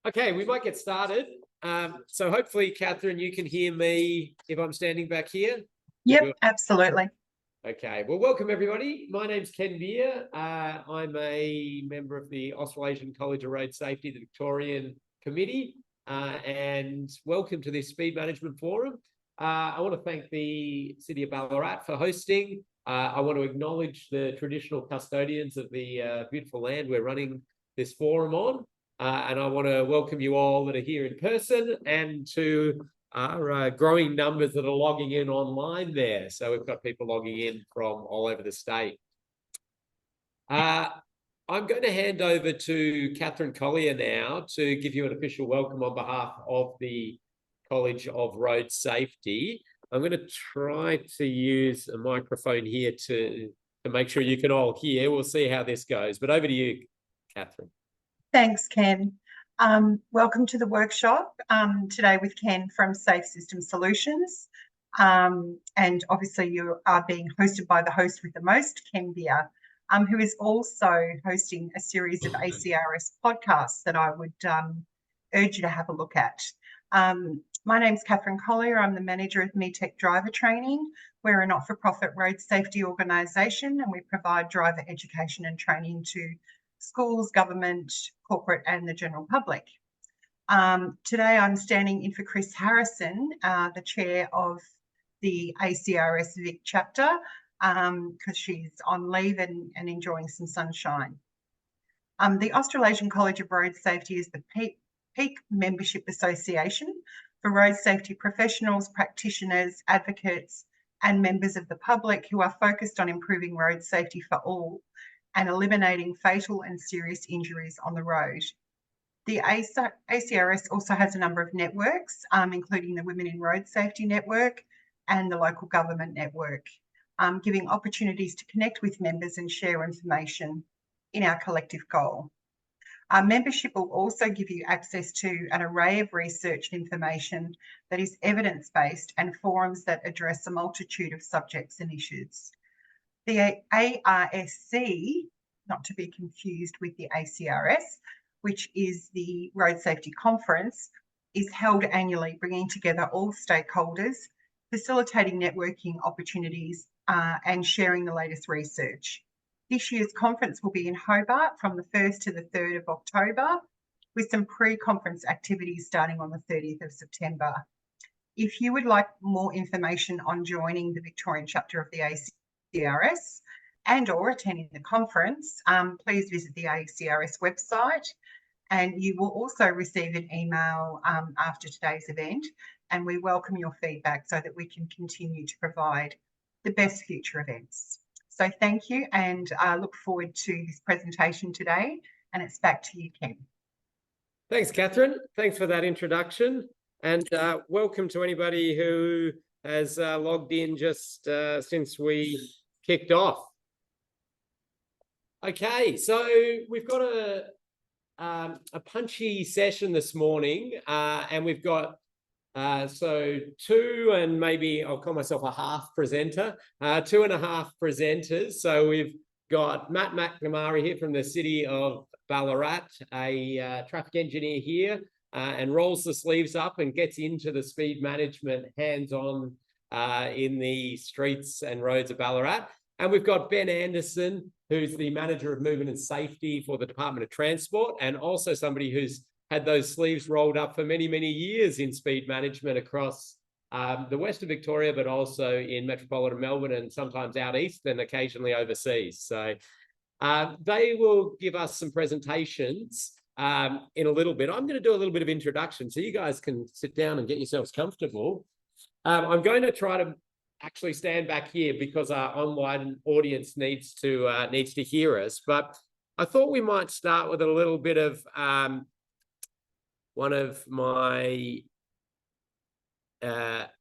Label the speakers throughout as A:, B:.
A: Okay, we might get started. So hopefully, Catherine, you can hear me if I'm standing back here.
B: Yep,
A: Good.
B: absolutely.
A: Okay, well, welcome everybody. My name's Kenn. I'm a member of the Australasian College of Road Safety, the Victorian Committee, and welcome to this Speed Management Forum. I want to thank the City of Ballarat for hosting. I want to acknowledge the traditional custodians of the beautiful land we're running this forum on. And I want to welcome you all that are here in person and to our growing numbers that are logging in online there. So we've got people logging in from all over the state. I'm going to hand over to Catherine Collier now to give you an official welcome on behalf of the College of Road Safety. I'm going to try to use a microphone here to make sure you can all hear. We'll see how this goes. But over to you, Catherine.
B: Thanks, Ken. Welcome to the workshop today with Ken from Safe System Solutions. And obviously you are being hosted by the host with the most, Ken Beer, who is also hosting a series of ACRS podcasts that I would urge you to have a look at. My name's Catherine Collier. I'm the manager of MeTech Driver Training. We're a not-for-profit road safety organisation and we provide driver education and training to schools, government, corporate and the general public. Today I'm standing in for Chris Harrison, the chair of the ACRS Vic chapter, because she's on leave and enjoying some sunshine. The Australasian College of Road Safety is the peak membership association for road safety professionals, practitioners, advocates and members of the public who are focused on improving road safety for all and eliminating fatal and serious injuries on the road. The ACRS also has a number of networks, including the Women in Road Safety Network and the Local Government Network, giving opportunities to connect with members and share information in our collective goal. Our membership will also give you access to an array of research and information that is evidence-based and forums that address a multitude of subjects and issues. The ARSC, not to be confused with the ACRS, which is the Road Safety Conference, is held annually, bringing together all stakeholders, facilitating networking opportunities and sharing the latest research. This year's conference will be in Hobart from the 1st to the 3rd of October, with some pre-conference activities starting on the 30th of September. If you would like more information on joining the Victorian chapter of the ACRS and or attending the conference, please visit the ACRS website and you will also receive an email after today's event, and we welcome your feedback so that we can continue to provide the best future events. So thank you and I look forward to this presentation today, and it's back to you, Ken.
A: Thanks, Catherine. Thanks for that introduction, and welcome to anybody who has logged in just since we kicked off. Okay, so we've got a punchy session this morning, and we've got so two and maybe I'll call myself a half presenter, 2.5 presenters. So we've got Matt McNamara here from the City of Ballarat, a traffic engineer here, and rolls the sleeves up and gets into the speed management hands-on in the streets and roads of Ballarat. And we've got Ben Anderson, who's the Manager of Movement and Safety for the Department of Transport, and also somebody who's had those sleeves rolled up for many, many years in speed management across the west of Victoria, but also in metropolitan Melbourne and sometimes out east and occasionally overseas. So they will give us some presentations in a little bit. I'm going to do a little bit of introduction so you guys can sit down and get yourselves comfortable. I'm going to try to actually stand back here because our online audience needs to hear us. But I thought we might start with a little bit of one of my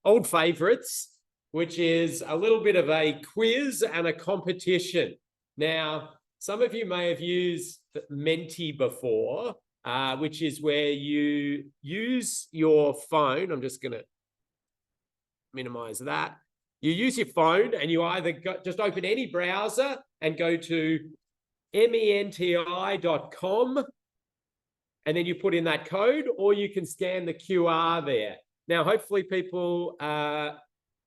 A: old favorites, which is a little bit of a quiz and a competition. Now, some of you may have used Menti before, which is where you use your phone. I'm just going to minimize that. You use your phone and you either just open any browser and go to menti.com and then you put in that code, or you can scan the QR there. Now, hopefully people that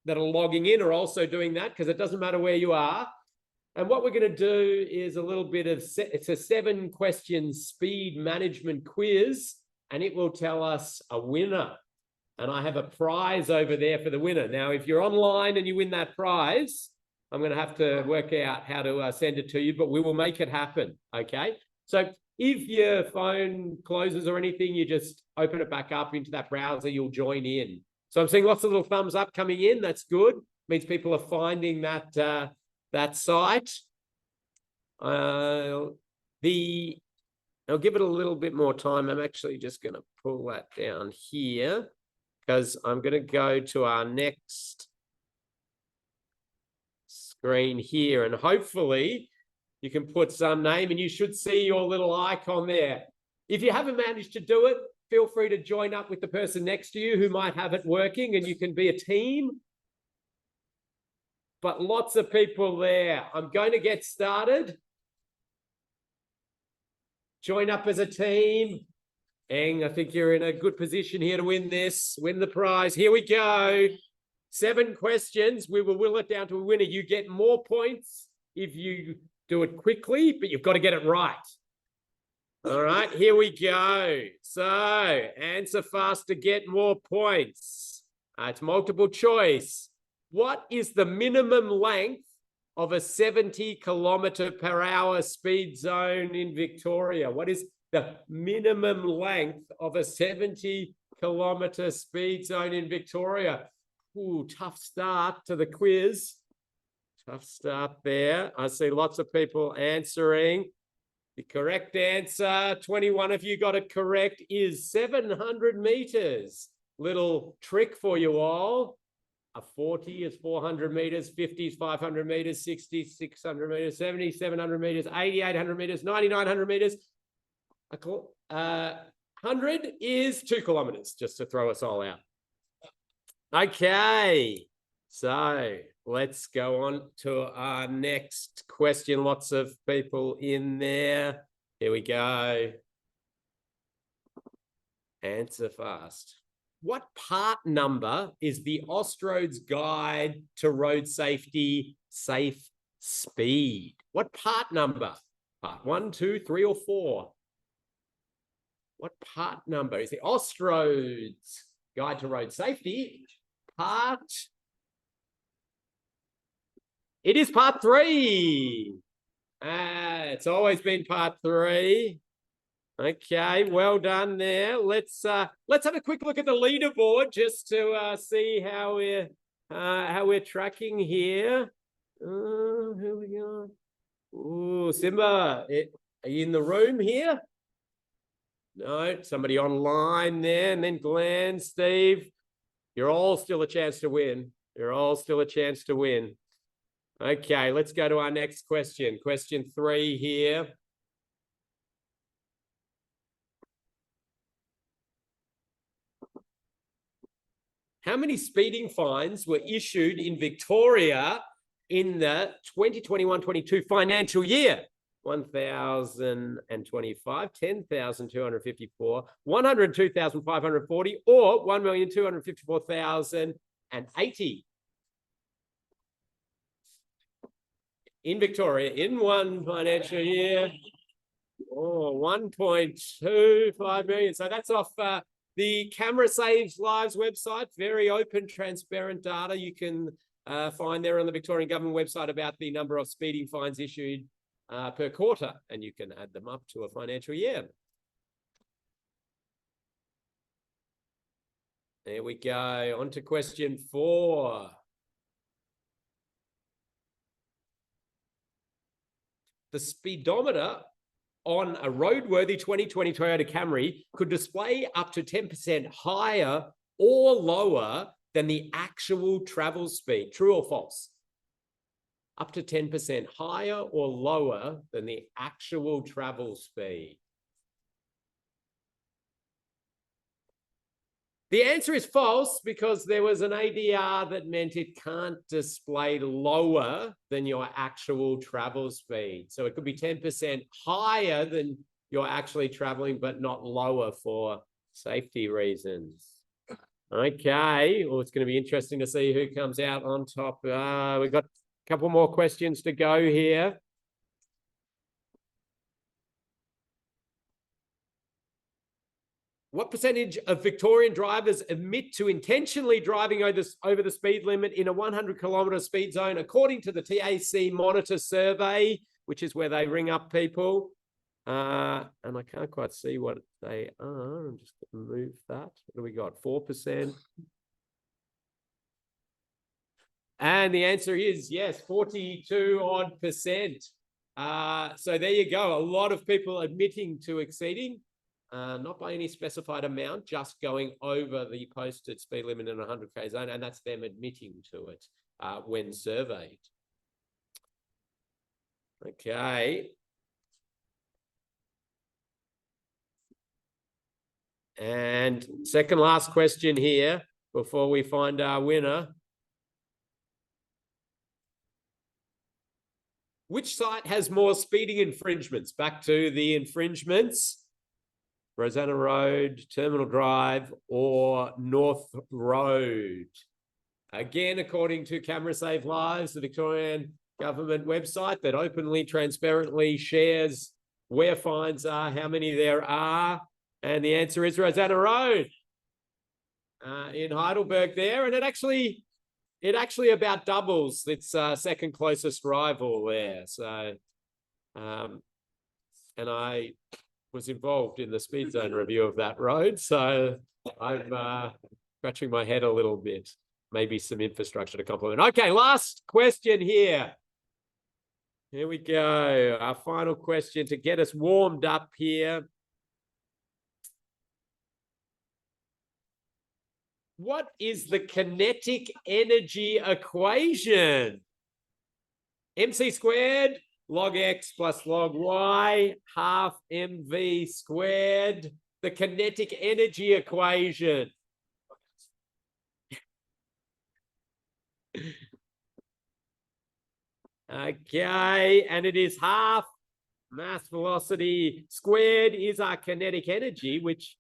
A: are logging in are also doing that, because it doesn't matter where you are. And what we're going to do is a little bit of, it's a 7-question speed management quiz, and it will tell us a winner. And I have a prize over there for the winner. Now, if you're online and you win that prize, I'm going to have to work out how to send it to you, but we will make it happen, okay? So if your phone closes or anything, you just open it back up into that browser, you'll join in. So I'm seeing lots of little thumbs up coming in. That's good. Means people are finding that, that site. I'll give it a little bit more time. I'm actually just going to pull that down here, because I'm going to go to our next screen here, and hopefully you can put some name, and you should see your little icon there. If you haven't managed to do it, feel free to join up with the person next to you who might have it working, and you can be a team. But lots of people there. I'm going to get started. Join up as a team. Eng, I think you're in a good position here to win this, win the prize. Here we go. 7 questions. We will whittle it down to a winner. You get more points if you do it quickly, but you've got to get it right. All right, here we go. So, answer fast to get more points. It's multiple choice. What is the minimum length of a 70km/h speed zone in Victoria? What is the minimum length of a 70km speed zone in Victoria? Ooh, tough start to the quiz. Tough start there. I see lots of people answering. The correct answer, 21 of you got it correct, is 700 meters. Little trick for you all. A 40 is 400 meters, 50 is 500 meters, 60, 600 meters, 70, 700 meters, 80, 800 meters, 90, 900 meters. 100 is 2 kilometers, just to throw us all out. Okay, so let's go on to our next question. Lots of people in there. Here we go. Answer fast. What part number is the Austroads Guide to Road Safety Safe Speed? What part number? Part 1, 2, 3, or 4? What part number is the Austroads Guide to Road Safety? Part. It is part 3. It's always been part 3. Okay, well done there. Let's have a quick look at the leaderboard just to see how we're tracking here. Here we go. Ooh, Simba, are you in the room here? No, somebody online there, and then Glenn, Steve. You're all still a chance to win. You're all still a chance to win. Okay, let's go to our next question. Question 3 here. How many speeding fines were issued in Victoria in the 2021-22 financial year? 1,025, 10,254, 102,540, or 1,254,080. In Victoria, in one financial year, 1.25 million. So that's off the Camera Saves Lives website. Very open, transparent data you can find there on the Victorian Government website about the number of speeding fines issued per quarter, and you can add them up to a financial year. There we go. On to question 4. The speedometer on a roadworthy 2020 Toyota Camry could display up to 10% higher or lower than the actual travel speed. True or false? Up to 10% higher or lower than the actual travel speed. The answer is false, because there was an ADR that meant it can't display lower than your actual travel speed. So it could be 10% higher than you're actually traveling, but not lower for safety reasons. Okay, well, it's going to be interesting to see who comes out on top. We've got a couple more questions to go here. What percentage of Victorian drivers admit to intentionally driving over the speed limit in a 100-kilometre speed zone, according to the TAC Monitor survey, which is where they ring up people? And I can't quite see what they are. I'm just going to move that. What do we got? 4%. And the answer is yes, 42%. So there you go. A lot of people admitting to exceeding, not by any specified amount, just going over the posted speed limit in a 100K zone. And that's them admitting to it when surveyed. Okay. And second last question here before we find our winner. Which site has more speeding infringements? Back to the infringements. Rosanna Road, Terminal Drive, or North Road? Again, according to Camera Save Lives, the Victorian government website that openly, transparently shares where fines are, how many there are. And the answer is Rosanna Road in Heidelberg there. And it actually about doubles its second closest rival there. So, and I was involved in the speed zone review of that road. So I'm scratching my head a little bit. Maybe some infrastructure to complement. Okay, last question here. Here we go. Our final question to get us warmed up here. What is the kinetic energy equation? MC squared, log X plus log Y, half MV squared. The kinetic energy equation. Okay, and it is half mass velocity squared is our kinetic energy, which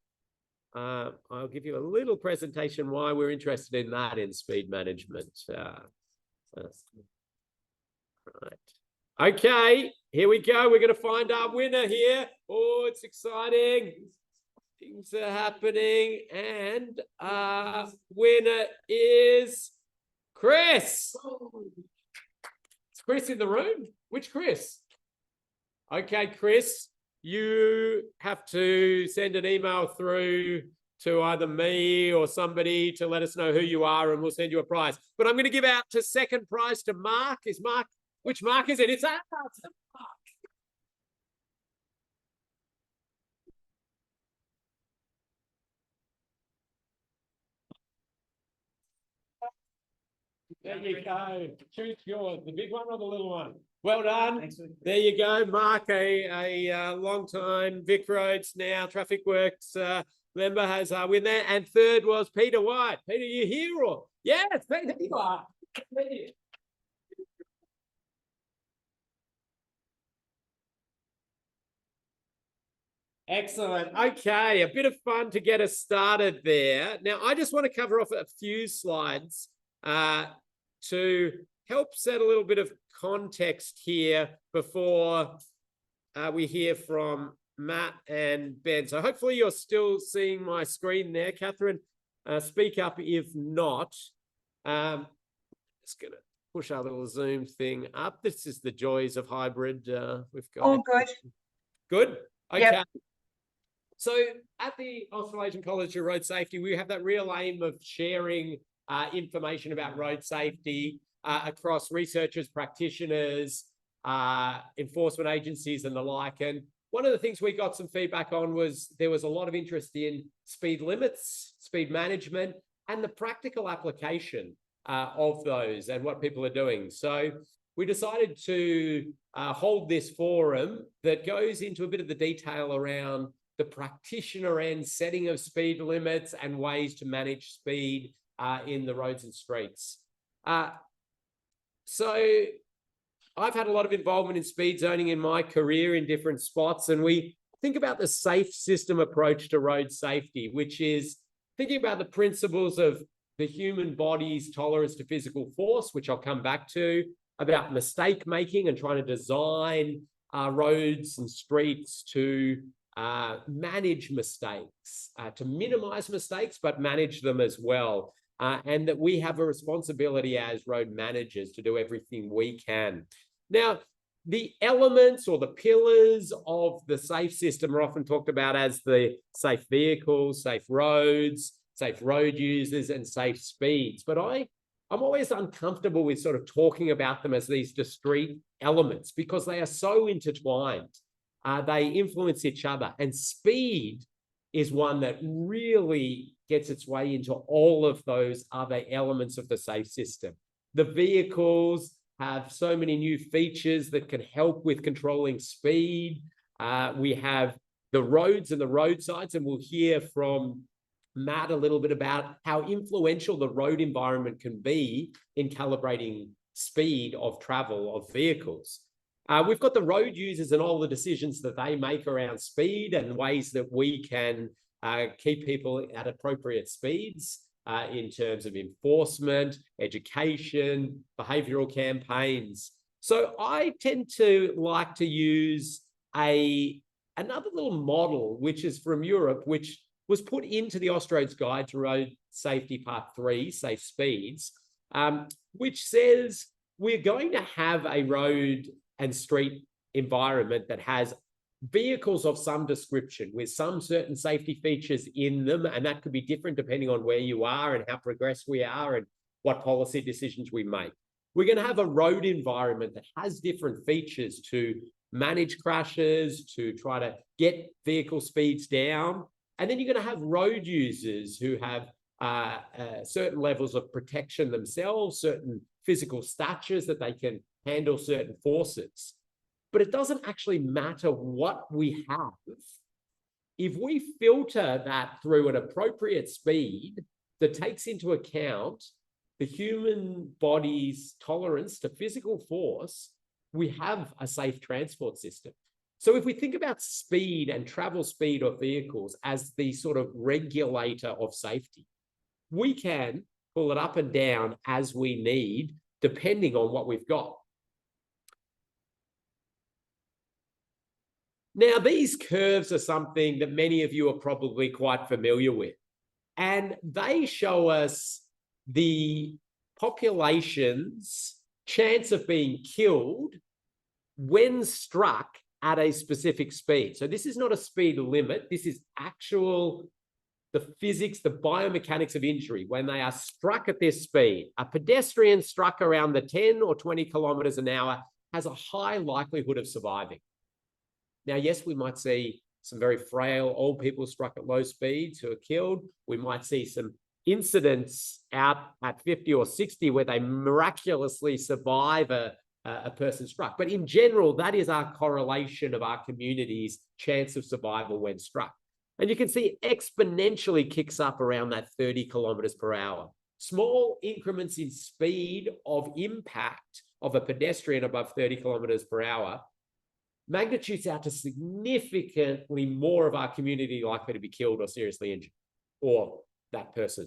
A: I'll give you a little presentation why we're interested in that in speed management. Right. Okay, here we go. We're going to find our winner here. Oh, it's exciting. Things are happening. And our winner is Chris. Is Chris in the room? Which Chris? Okay, Chris. You have to send an email through to either me or somebody to let us know who you are, and we'll send you a prize. But I'm going to give out to second prize to Mark. Is Mark, which Mark is it? It's Mark. There you go. Choose yours, the big one or the little one? Well done. There you go, Mark, a long-time Vic Roads now Traffic Works member has win there. And third was Peter White. Peter, you here or? Yes, Peter, you are. Excellent. Okay, a bit of fun to get us started there. Now, I just want to cover off a few slides to help set a little bit of context here before we hear from Matt and Ben. So hopefully you're still seeing my screen there. Catherine, speak up if not. Just going to push our little Zoom thing up. This is the joys of hybrid. We've got
B: all good.
A: Good. Okay.
B: Yep.
A: So at the Australasian College of Road Safety, we have that real aim of sharing information about road safety across researchers, practitioners, enforcement agencies and the like. And one of the things we got some feedback on was there was a lot of interest in speed limits, speed management, and the practical application of those and what people are doing. So we decided to hold this forum that goes into a bit of the detail around the practitioner and setting of speed limits and ways to manage speed in the roads and streets. So I've had a lot of involvement in speed zoning in my career in different spots, and we think about the safe system approach to road safety, which is thinking about the principles of the human body's tolerance to physical force, which I'll come back to, about mistake making and trying to design roads and streets to manage mistakes, to minimize mistakes, but manage them as well. And that we have a responsibility as road managers to do everything we can. Now, the elements or the pillars of the safe system are often talked about as the safe vehicles, safe roads, safe road users, and safe speeds. But I'm always uncomfortable with sort of talking about them as these discrete elements because they are so intertwined. They influence each other. And speed is one that really gets its way into all of those other elements of the safe system. The vehicles have so many new features that can help with controlling speed. We have the roads and the roadsides, and we'll hear from Matt a little bit about how influential the road environment can be in calibrating speed of travel of vehicles. We've got the road users and all the decisions that they make around speed and ways that we can keep people at appropriate speeds in terms of enforcement, education, behavioral campaigns. So I tend to like to use another little model, which is from Europe, which was put into the Austroads Guide to Road Safety Part 3, Safe Speeds, which says we're going to have a road and street environment that has vehicles of some description with some certain safety features in them, and that could be different depending on where you are and how progressed we are and what policy decisions we make. We're going to have a road environment that has different features to manage crashes, to try to get vehicle speeds down. And then you're going to have road users who have certain levels of protection themselves, certain physical statures that they can handle certain forces. But it doesn't actually matter what we have. If we filter that through an appropriate speed that takes into account the human body's tolerance to physical force, we have a safe transport system. So if we think about speed and travel speed of vehicles as the sort of regulator of safety, we can pull it up and down as we need, depending on what we've got. Now, these curves are something that many of you are probably quite familiar with, and they show us the population's chance of being killed when struck at a specific speed. So this is not a speed limit. This is actual, the physics, the biomechanics of injury when they are struck at this speed. A pedestrian struck around the 10 or 20 kilometers an hour has a high likelihood of surviving. Now, yes, we might see some very frail old people struck at low speeds who are killed. We might see some incidents out at 50 or 60 where they miraculously survive a person struck. But in general, that is our correlation of our community's chance of survival when struck. And you can see exponentially kicks up around that 30 kilometers per hour. Small increments in speed of impact of a pedestrian above 30 kilometers per hour magnitudes out to significantly more of our community likely to be killed or seriously injured, or that person.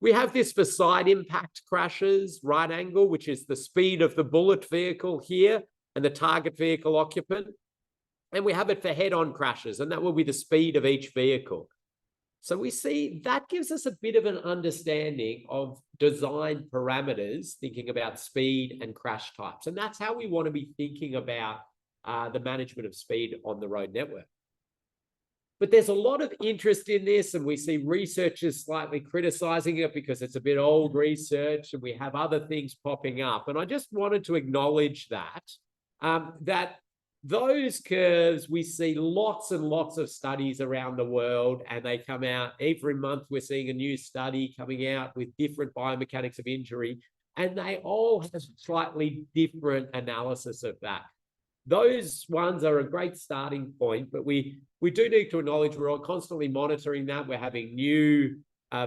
A: We have this for side impact crashes, right angle, which is the speed of the bullet vehicle here and the target vehicle occupant. And we have it for head-on crashes, and that will be the speed of each vehicle. So we see that gives us a bit of an understanding of design parameters, thinking about speed and crash types. And that's how we want to be thinking about the management of speed on the road network. But there's a lot of interest in this, and we see researchers slightly criticizing it because it's a bit old research and we have other things popping up. And I just wanted to acknowledge that, that those curves, we see lots and lots of studies around the world, and they come out every month. We're seeing a new study coming out with different biomechanics of injury, and they all have slightly different analysis of that. Those ones are a great starting point, but we do need to acknowledge we're all constantly monitoring that. We're having new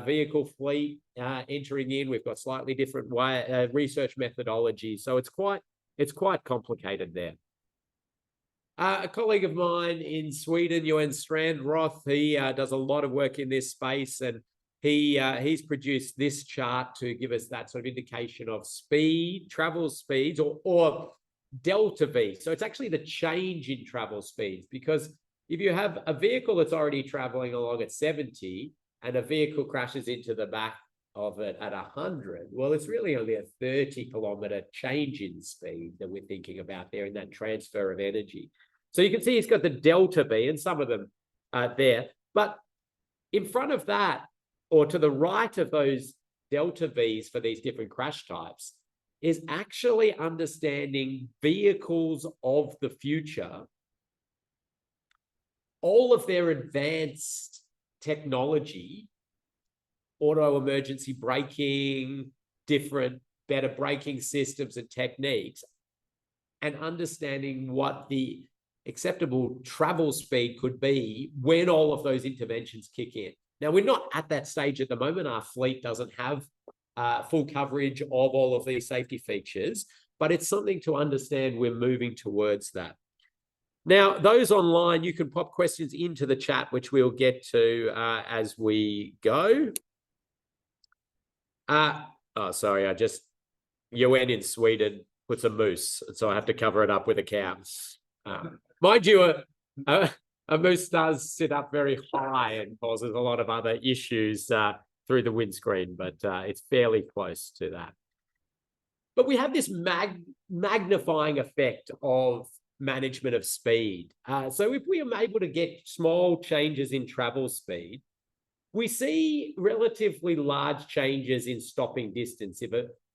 A: vehicle fleet entering in. We've got slightly different research methodologies. So it's quite complicated there. A colleague of mine in Sweden, Johan Strandroth, he does a lot of work in this space, and he's produced this chart to give us that sort of indication of speed, travel speeds, or delta V. So it's actually the change in travel speeds, because if you have a vehicle that's already traveling along at 70 and a vehicle crashes into the back of it at 100, well, it's really only a 30-kilometer change in speed that we're thinking about there in that transfer of energy. So you can see he's got the delta V, and some of them are there. But in front of that, or to the right of those delta Vs for these different crash types, is actually understanding vehicles of the future, all of their advanced technology, auto emergency braking, different, better braking systems and techniques, and understanding what the acceptable travel speed could be when all of those interventions kick in. Now, we're not at that stage at the moment. Our fleet doesn't have full coverage of all of these safety features, but it's something to understand. We're moving towards that. Now, those online, you can pop questions into the chat, which we'll get to as we go. Oh, sorry, UN in Sweden puts a moose, so I have to cover it up with a cow. Mind you, a moose does sit up very high and causes a lot of other issues through the windscreen, but it's fairly close to that. But we have this magnifying effect of management of speed. So if we are able to get small changes in travel speed, we see relatively large changes in stopping distance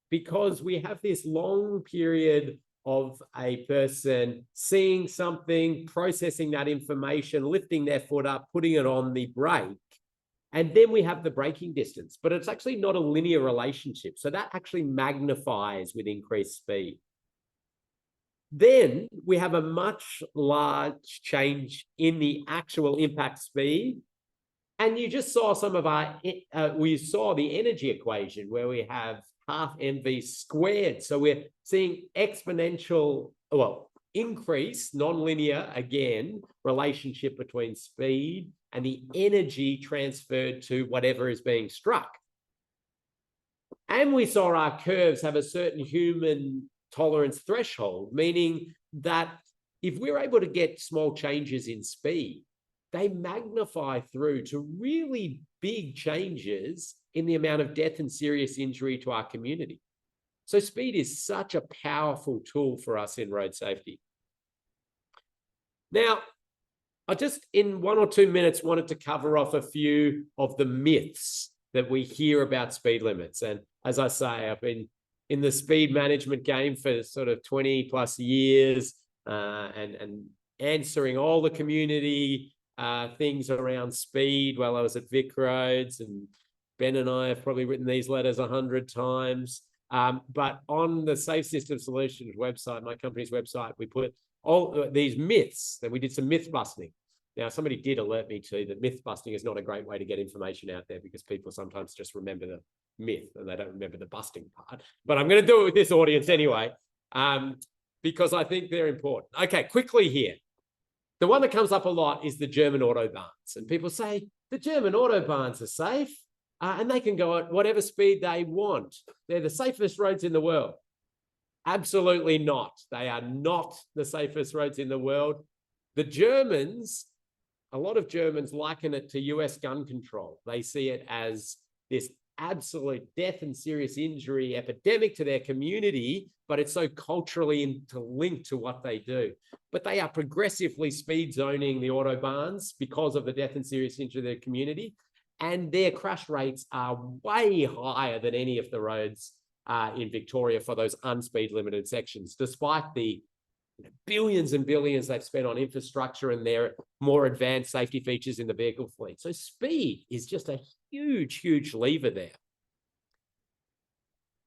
A: because we have this long period of a person seeing something, processing that information, lifting their foot up, putting it on the brake, and then we have the braking distance. But it's actually not a linear relationship. So that actually magnifies with increased speed. Then we have a much large change in the actual impact speed. And you just saw some of we saw the energy equation where we have half mv squared. So we're seeing exponential, increase, non-linear, again, relationship between speed and the energy transferred to whatever is being struck. And we saw our curves have a certain human tolerance threshold, meaning that if we're able to get small changes in speed, they magnify through to really big changes in the amount of death and serious injury to our community. So speed is such a powerful tool for us in road safety. Now, I just, in 1 or 2 minutes, wanted to cover off a few of the myths that we hear about speed limits. And as I say, I've been in the speed management game for sort of 20 plus years and answering all the community things around speed while I was at Vic Roads, and Ben and I have probably written these letters 100 times. But on the Safe System Solutions website, my company's website, we put all these myths, and we did some myth busting. Now, somebody did alert me to that myth busting is not a great way to get information out there, because people sometimes just remember the myth and they don't remember the busting part. But I'm going to do it with this audience anyway, because I think they're important. Okay, quickly here. The one that comes up a lot is the German autobahns. And people say, the German autobahns are safe and they can go at whatever speed they want. They're the safest roads in the world. Absolutely not. They are not the safest roads in the world. The Germans, a lot of Germans liken it to US gun control. They see it as this absolute death and serious injury epidemic to their community, but it's so culturally interlinked to what they do. But they are progressively speed zoning the autobahns because of the death and serious injury to their community. And their crash rates are way higher than any of the roads in Victoria for those unspeed limited sections, despite the billions and billions they've spent on infrastructure and their more advanced safety features in the vehicle fleet. So speed is just a huge, huge lever there.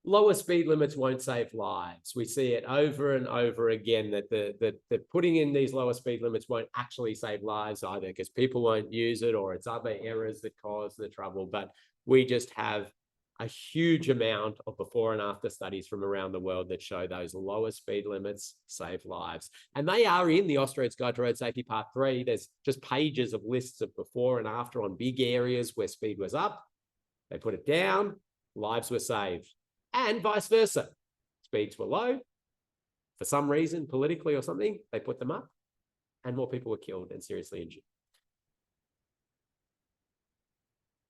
A: Lower speed limits won't save lives. We see it over and over again that putting in these lower speed limits won't actually save lives either, because people won't use it, or it's other errors that cause the trouble. But we just have a huge amount of before and after studies from around the world that show those lower speed limits save lives. And they are in the Australia's Guide to Road Safety Part 3. There's just pages of lists of before and after on big areas where speed was up. They put it down, lives were saved. And vice versa. Speeds were low. For some reason, politically or something, they put them up and more people were killed and seriously injured.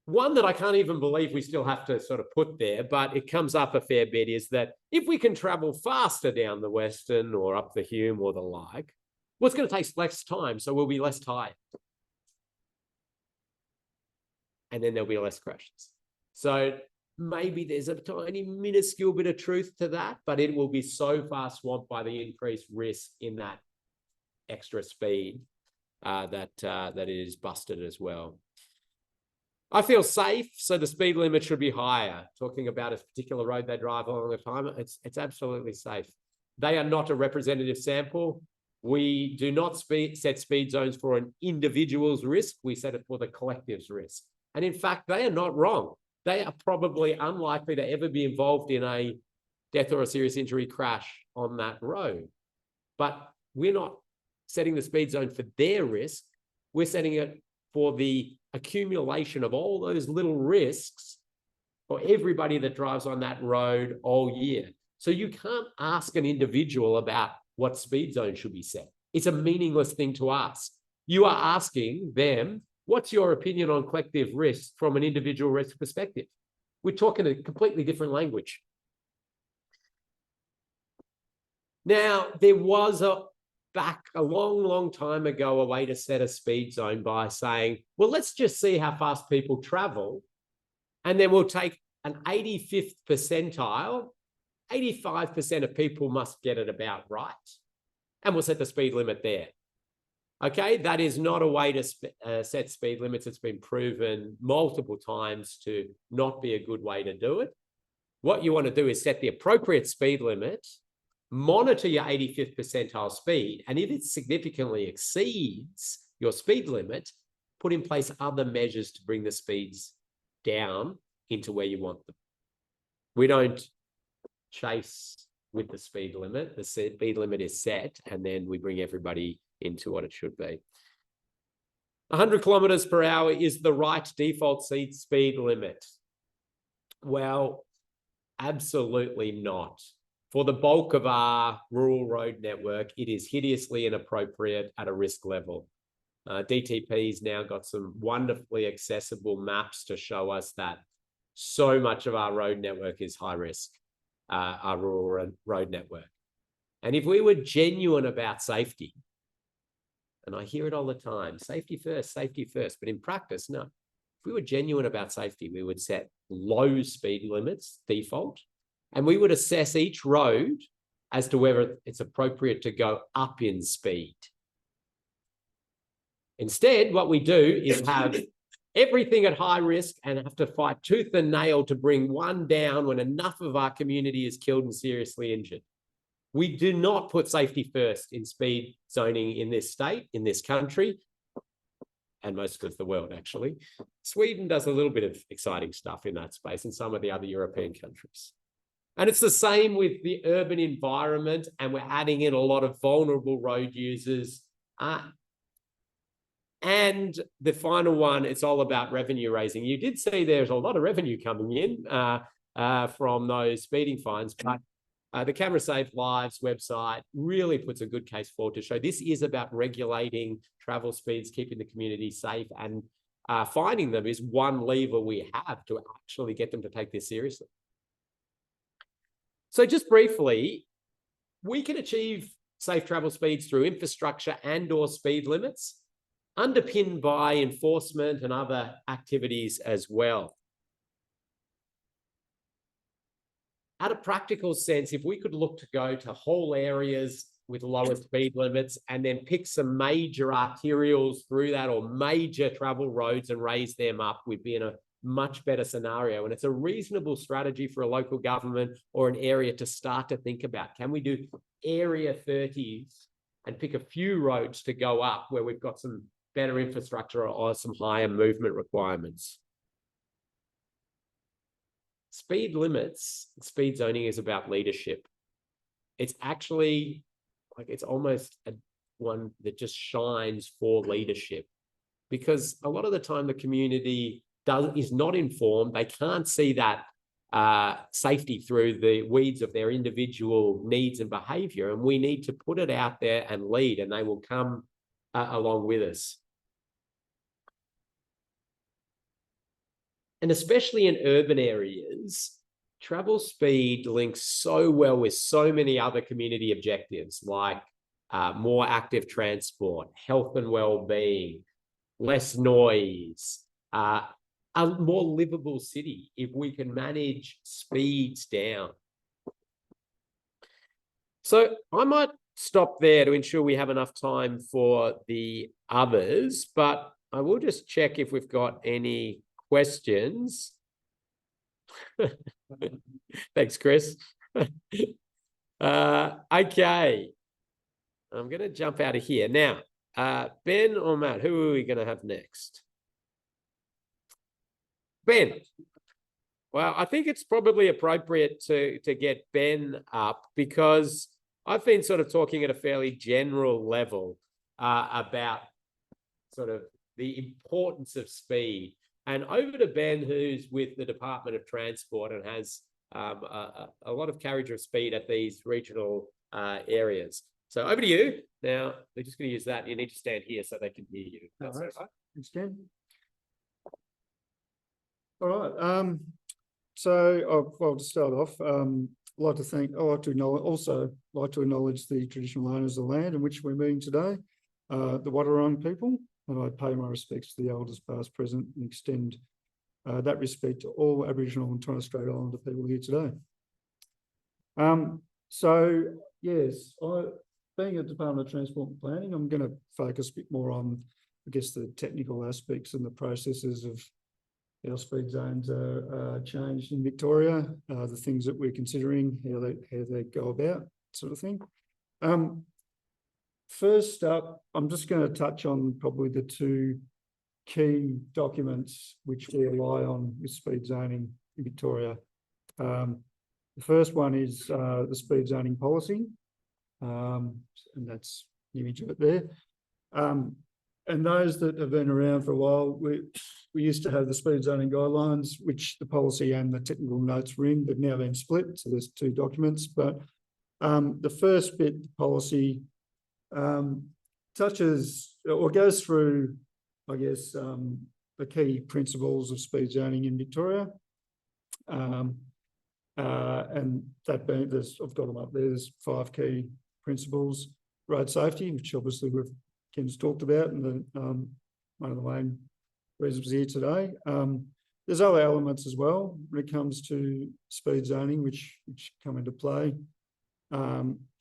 A: One that I can't even believe we still have to sort of put there, but it comes up a fair bit, is that if we can travel faster down the Western or up the Hume or the like, well, it's going to take less time, so we'll be less tired. And then there'll be less crashes. So maybe there's a tiny minuscule bit of truth to that, but it will be so far swamped by the increased risk in that extra speed that it is busted as well. I feel safe, so the speed limit should be higher. Talking about a particular road they drive along the time, it's absolutely safe. They are not a representative sample. We do not set speed zones for an individual's risk. We set it for the collective's risk. And in fact, they are not wrong. They are probably unlikely to ever be involved in a death or a serious injury crash on that road. But we're not setting the speed zone for their risk. We're setting it for the accumulation of all those little risks for everybody that drives on that road all year. So you can't ask an individual about what speed zone should be set. It's a meaningless thing to ask. You are asking them, what's your opinion on collective risk from an individual risk perspective? We're talking a completely different language. Now, there was back a long time ago, a way to set a speed zone by saying, well, let's just see how fast people travel. And then we'll take an 85th percentile, 85% of people must get it about right. And we'll set the speed limit there. Okay, that is not a way to set speed limits. It's been proven multiple times to not be a good way to do it. What you want to do is set the appropriate speed limit, monitor your 85th percentile speed, and if it significantly exceeds your speed limit, put in place other measures to bring the speeds down into where you want them. We don't chase with the speed limit. The speed limit is set, and then we bring everybody into what it should be. 100 kilometers per hour is the right default speed limit. Well, absolutely not. For the bulk of our rural road network, it is hideously inappropriate at a risk level. DTP's now got some wonderfully accessible maps to show us that so much of our road network is high risk, our rural road network. And if we were genuine about safety, and I hear it all the time, safety first, but in practice, no. If we were genuine about safety, we would set low speed limits, default, and we would assess each road as to whether it's appropriate to go up in speed. Instead, what we do is have everything at high risk and have to fight tooth and nail to bring one down when enough of our community is killed and seriously injured. We do not put safety first in speed zoning in this state, in this country, and most of the world, actually. Sweden does a little bit of exciting stuff in that space, and some of the other European countries. And it's the same with the urban environment, and we're adding in a lot of vulnerable road users. And the final one, it's all about revenue raising. You did see there's a lot of revenue coming in from those speeding fines, but the Camera Save Lives website really puts a good case forward to show this is about regulating travel speeds, keeping the community safe, and finding them is one lever we have to actually get them to take this seriously. So just briefly, we can achieve safe travel speeds through infrastructure and/or speed limits, underpinned by enforcement and other activities as well. At a practical sense, if we could look to go to whole areas with lower speed limits and then pick some major arterials through that or major travel roads and raise them up, we'd be in a much better scenario. And it's a reasonable strategy for a local government or an area to start to think about. Can we do area 30s and pick a few roads to go up where we've got some better infrastructure or some higher movement requirements? speed limits, speed zoning is about leadership. It's actually like it's almost one that just shines for leadership, because a lot of the time the community is not informed. They can't see that safety through the weeds of their individual needs and behavior, and we need to put it out there and lead, and they will come along with us. And especially in urban areas, travel speed links so well with so many other community objectives, like more active transport, health and well-being, less noise, a more livable city if we can manage speeds down. So I might stop there to ensure we have enough time for the others, but I will just check if we've got any questions. Thanks, Chris. Okay. I'm going to jump out of here. Now, Ben or Matt, who are we going to have next? Ben. Well, I think it's probably appropriate to get Ben up, because I've been sort of talking at a fairly general level about sort of the importance of speed. And over to Ben, who's with the Department of Transport and has a lot of carriage of speed at these regional areas. So over to you. Now, they're just going to use that. You need to stand here so they can hear you. That's all right.
C: Thanks, Ken. All right. So, well, to start off, I'd like to acknowledge the traditional owners of the land in which we're meeting today, the Wadawurrung people, and I pay my respects to the elders past, present, and extend that respect to all Aboriginal and Torres Strait Islander people here today. So, yes, being a Department of Transport and Planning, I'm going to focus a bit more on, I guess, the technical aspects and the processes of how speed zones are changed in Victoria, the things that we're considering, how they go about, sort of thing. First up, I'm just going to touch on probably the two key documents which we rely on with speed zoning in Victoria. The first one is the speed zoning policy, and that's the image of it there. And those that have been around for a while, we used to have the speed zoning guidelines, which the policy and the technical notes were in, but now been split. So there's two documents. But the first bit, the policy, touches or goes through, I guess, the key principles of speed zoning in Victoria. And that being, I've got them up there. There's 5 key principles: road safety, which obviously Ken's talked about, and one of the main reasons here today. There's other elements as well when it comes to speed zoning, which come into play.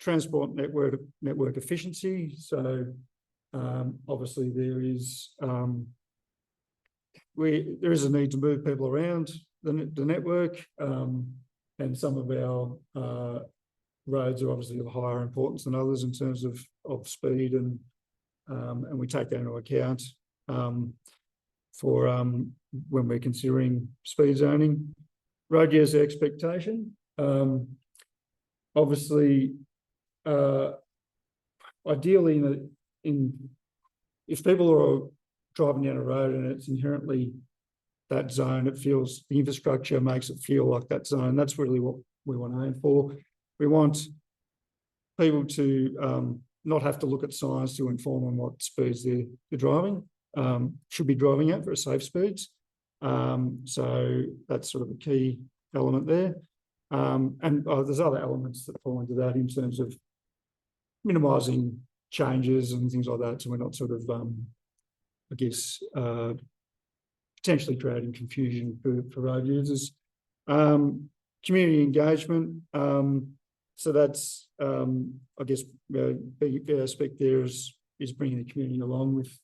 C: Transport network efficiency. So obviously there is a need to move people around the network, and some of our roads are obviously of higher importance than others in terms of speed, and we take that into account for when we're considering speed zoning. Road user expectation. Obviously, ideally, if people are driving down a road and it's inherently that zone, it feels, the infrastructure makes it feel like that zone. That's really what we want to aim for. We want people to not have to look at signs to inform them what speeds they're driving, should be driving at for safe speeds. So that's sort of a key element there. And there's other elements that fall into that in terms of minimising changes and things like that, so we're not sort of, I guess, potentially creating confusion for road users. Community engagement. So that's, I guess, a big aspect there is bringing the community along with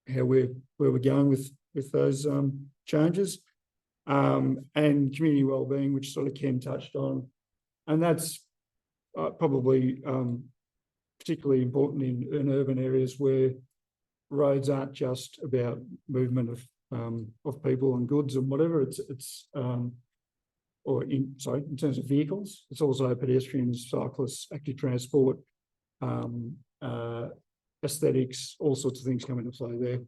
C: how where we're going with those changes. And community wellbeing, which sort of Ken touched on, and that's probably particularly important in urban areas where roads aren't just about movement of people and goods and whatever. It's in terms of vehicles. It's also pedestrians, cyclists, active transport, aesthetics, all sorts of things come into play there.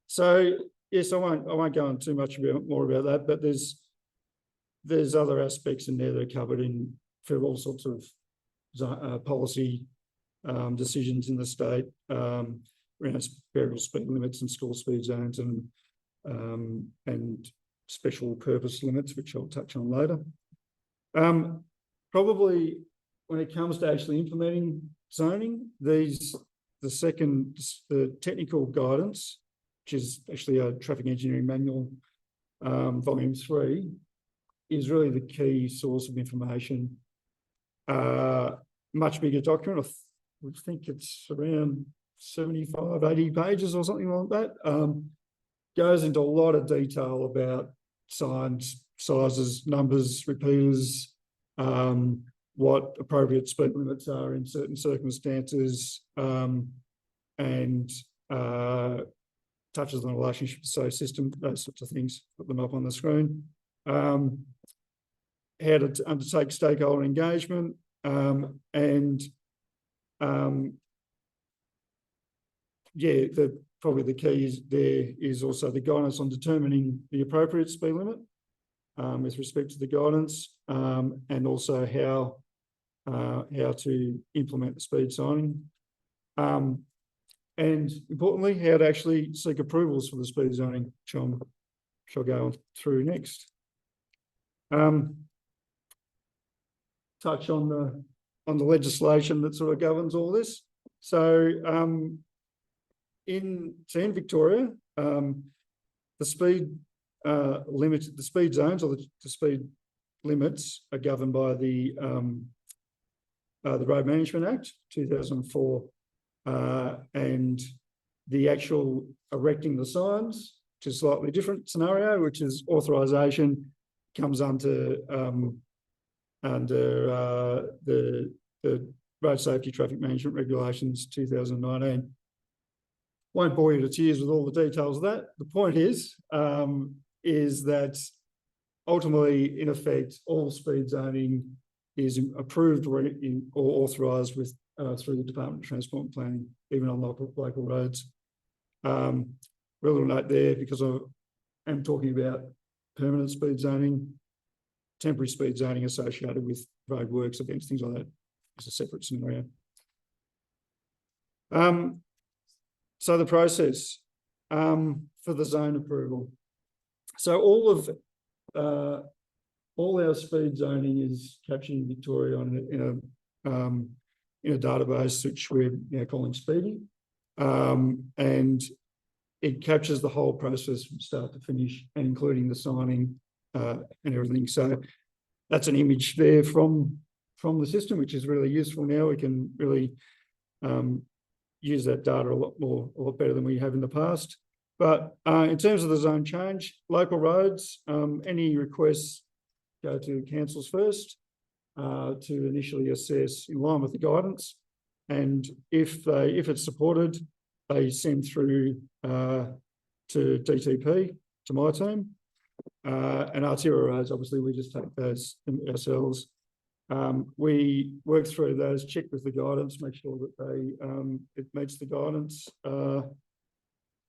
C: So yes, I won't go on too much more about that, but there's other aspects in there that are covered in for all sorts of policy decisions in the state around variable speed limits and school speed zones and special purpose limits, which I'll touch on later. Probably when it comes to actually implementing zoning, the technical guidance, which is actually a traffic engineering manual, volume 3, is really the key source of information. Much bigger document. I think it's around 75, 80 pages or something like that. Goes into a lot of detail about signs, sizes, numbers, repeaters, what appropriate speed limits are in certain circumstances, and touches on the relationship to safe system, those sorts of things. Put them up on the screen. How to undertake stakeholder engagement, probably the key is also the guidance on determining the appropriate speed limit with respect to the guidance, and also how to implement the speed signing, and importantly, how to actually seek approvals for the speed zoning, which I'll go on through next. Touch on the legislation that sort of governs all this. So in Victoria, the speed the speed zones or the speed limits are governed by the Road Management Act 2004, and the actual erecting the signs, which is a slightly different scenario, which is authorisation, comes under the Road Safety Traffic Management Regulations 2019. Won't bore you to tears with all the details of that. The point is that ultimately, in effect, all speed zoning is approved or authorised with through the Department of Transport and Planning, even on local roads. Real note there, because I am talking about permanent speed zoning. Temporary speed zoning associated with road works, events, things like that, is a separate scenario. So the process for the zone approval. So all our speed zoning is captured in Victoria in a database which we're now calling Speedy, and it captures the whole process from start to finish, and including the signing and everything. So that's an image there from the system, which is really useful now. We can really use that data a lot better than we have in the past. But in terms of the zone change, local roads, any requests go to councils first to initially assess in line with the guidance, and if it's supported, they send through to DTP, to my team, and arterial roads. Obviously, we just take those ourselves. We work through those, check with the guidance, make sure that it meets the guidance,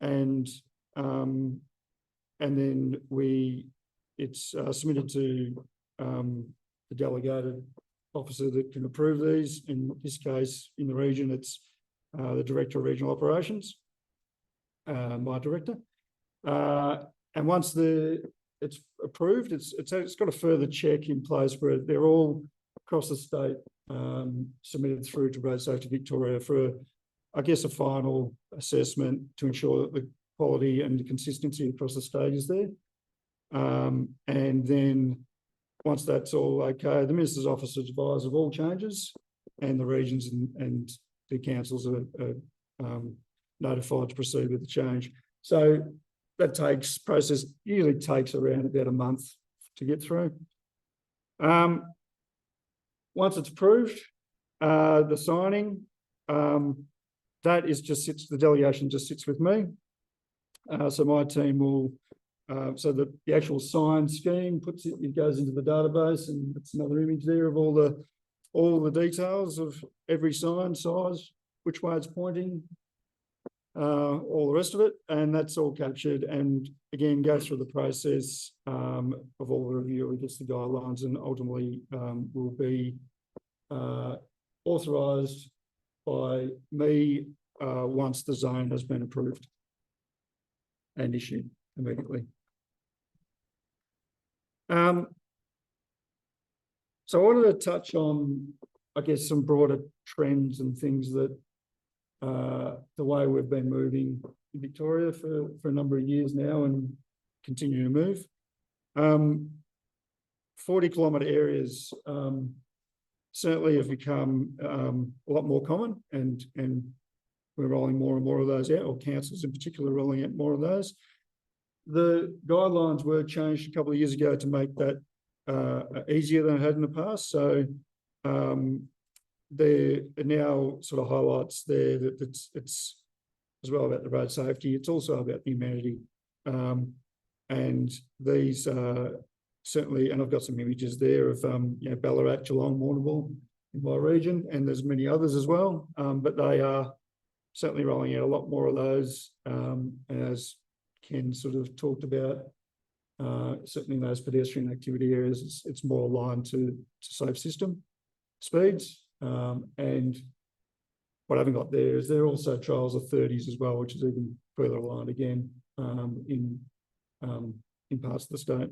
C: and then it's submitted to the delegated officer that can approve these. In this case, in the region, it's the Director of Regional Operations, my director. And once it's approved, it's got a further check in place where they're all across the state submitted through to Road Safety Victoria for, I guess, a final assessment to ensure that the quality and the consistency across the state is there. And then once that's all okay, the Minister's Office advises of all changes, and the regions and the councils are notified to proceed with the change. So that process usually takes around about a month to get through. Once it's approved, the signing, the delegation just sits with me. So my team will So the actual sign scheme it goes into the database, and it's another image there of all the details of every sign, size, which way it's pointing, all the rest of it, and that's all captured. And again, go through the process of all the review against the guidelines, and ultimately will be authorised by me once the zone has been approved and issued immediately. So I wanted to touch on, I guess, some broader trends and things that the way we've been moving in Victoria for a number of years now and continue to move. 40-kilometre areas certainly have become a lot more common, and we're rolling more and more of those out, or councils in particular rolling out more of those. The guidelines were changed a couple of years ago to make that easier than it had in the past. So there are now sort of highlights there that it's as well about the road safety. It's also about the amenity. And these certainly, and I've got some images there of Ballarat, Geelong, Warrnambool in my region, and there's many others as well. But they are certainly rolling out a lot more of those. And as Ken sort of talked about, certainly in those pedestrian activity areas, it's more aligned to safe system speeds. And what I haven't got there is there are also trials of 30s as well, which is even further aligned again in parts of the state.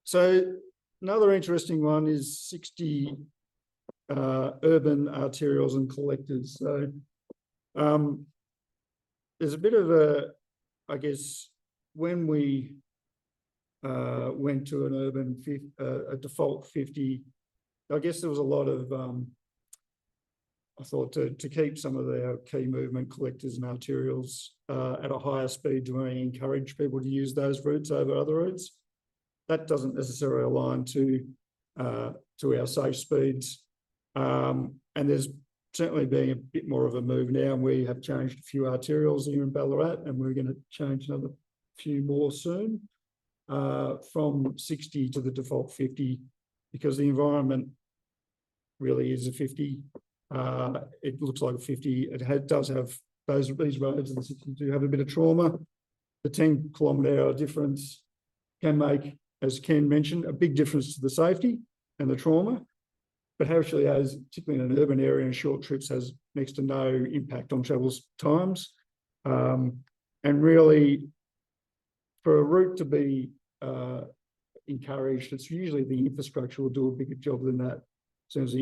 C: So another interesting one is 60 urban arterials and collectors. So there's a bit of a, I guess, when we went to an urban a default 50, I guess there was a lot of I thought to keep some of our key movement collectors and arterials at a higher speed to really encourage people to use those routes over other routes. That doesn't necessarily align to our safe speeds, and there's certainly being a bit more of a move now, and we have changed a few arterials here in Ballarat, and we're going to change another few more soon, from 60 to the default 50, because the environment really is a 50. It looks like a 50. It does have these roads in the 60 do have a bit of trauma. The 10-kilometre-hour difference can make, as Ken mentioned, a big difference to the safety and the trauma, but actually has, particularly in an urban area and short trips, has next to no impact on travel times. And really, for a route to be encouraged, it's usually the infrastructure will do a bigger job than that in terms of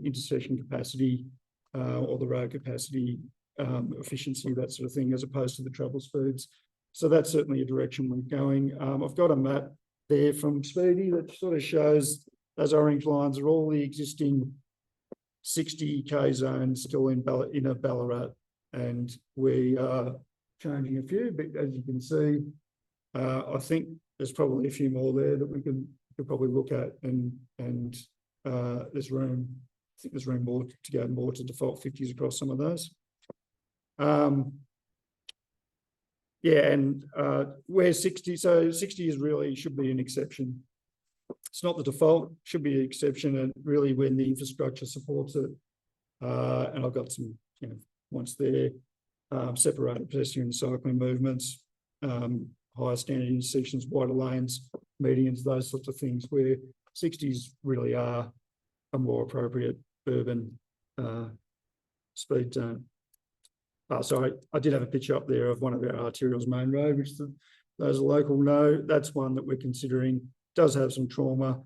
C: intersection capacity or the road capacity, efficiency, that sort of thing, as opposed to the travel speeds. So that's certainly a direction we're going. I've got a map there from Speedy that sort of shows those orange lines are all the existing 60k zones still in Ballarat, and we are changing a few, but as you can see, I think there's probably a few more there that we could probably look at, and there's room. I think there's room more to go more to default 50s across some of those. Yeah, and where 60, so 60 is really should be an exception. It's not the default, should be an exception, and really when the infrastructure supports it. And I've got some, once there, separated pedestrian and cycling movements, higher standard intersections, wider lanes, medians, those sorts of things, where 60s really are a more appropriate urban speed zone. Sorry, I did have a picture up there of one of our arterials main road, which those local know. That's one that we're considering. Does have some trauma.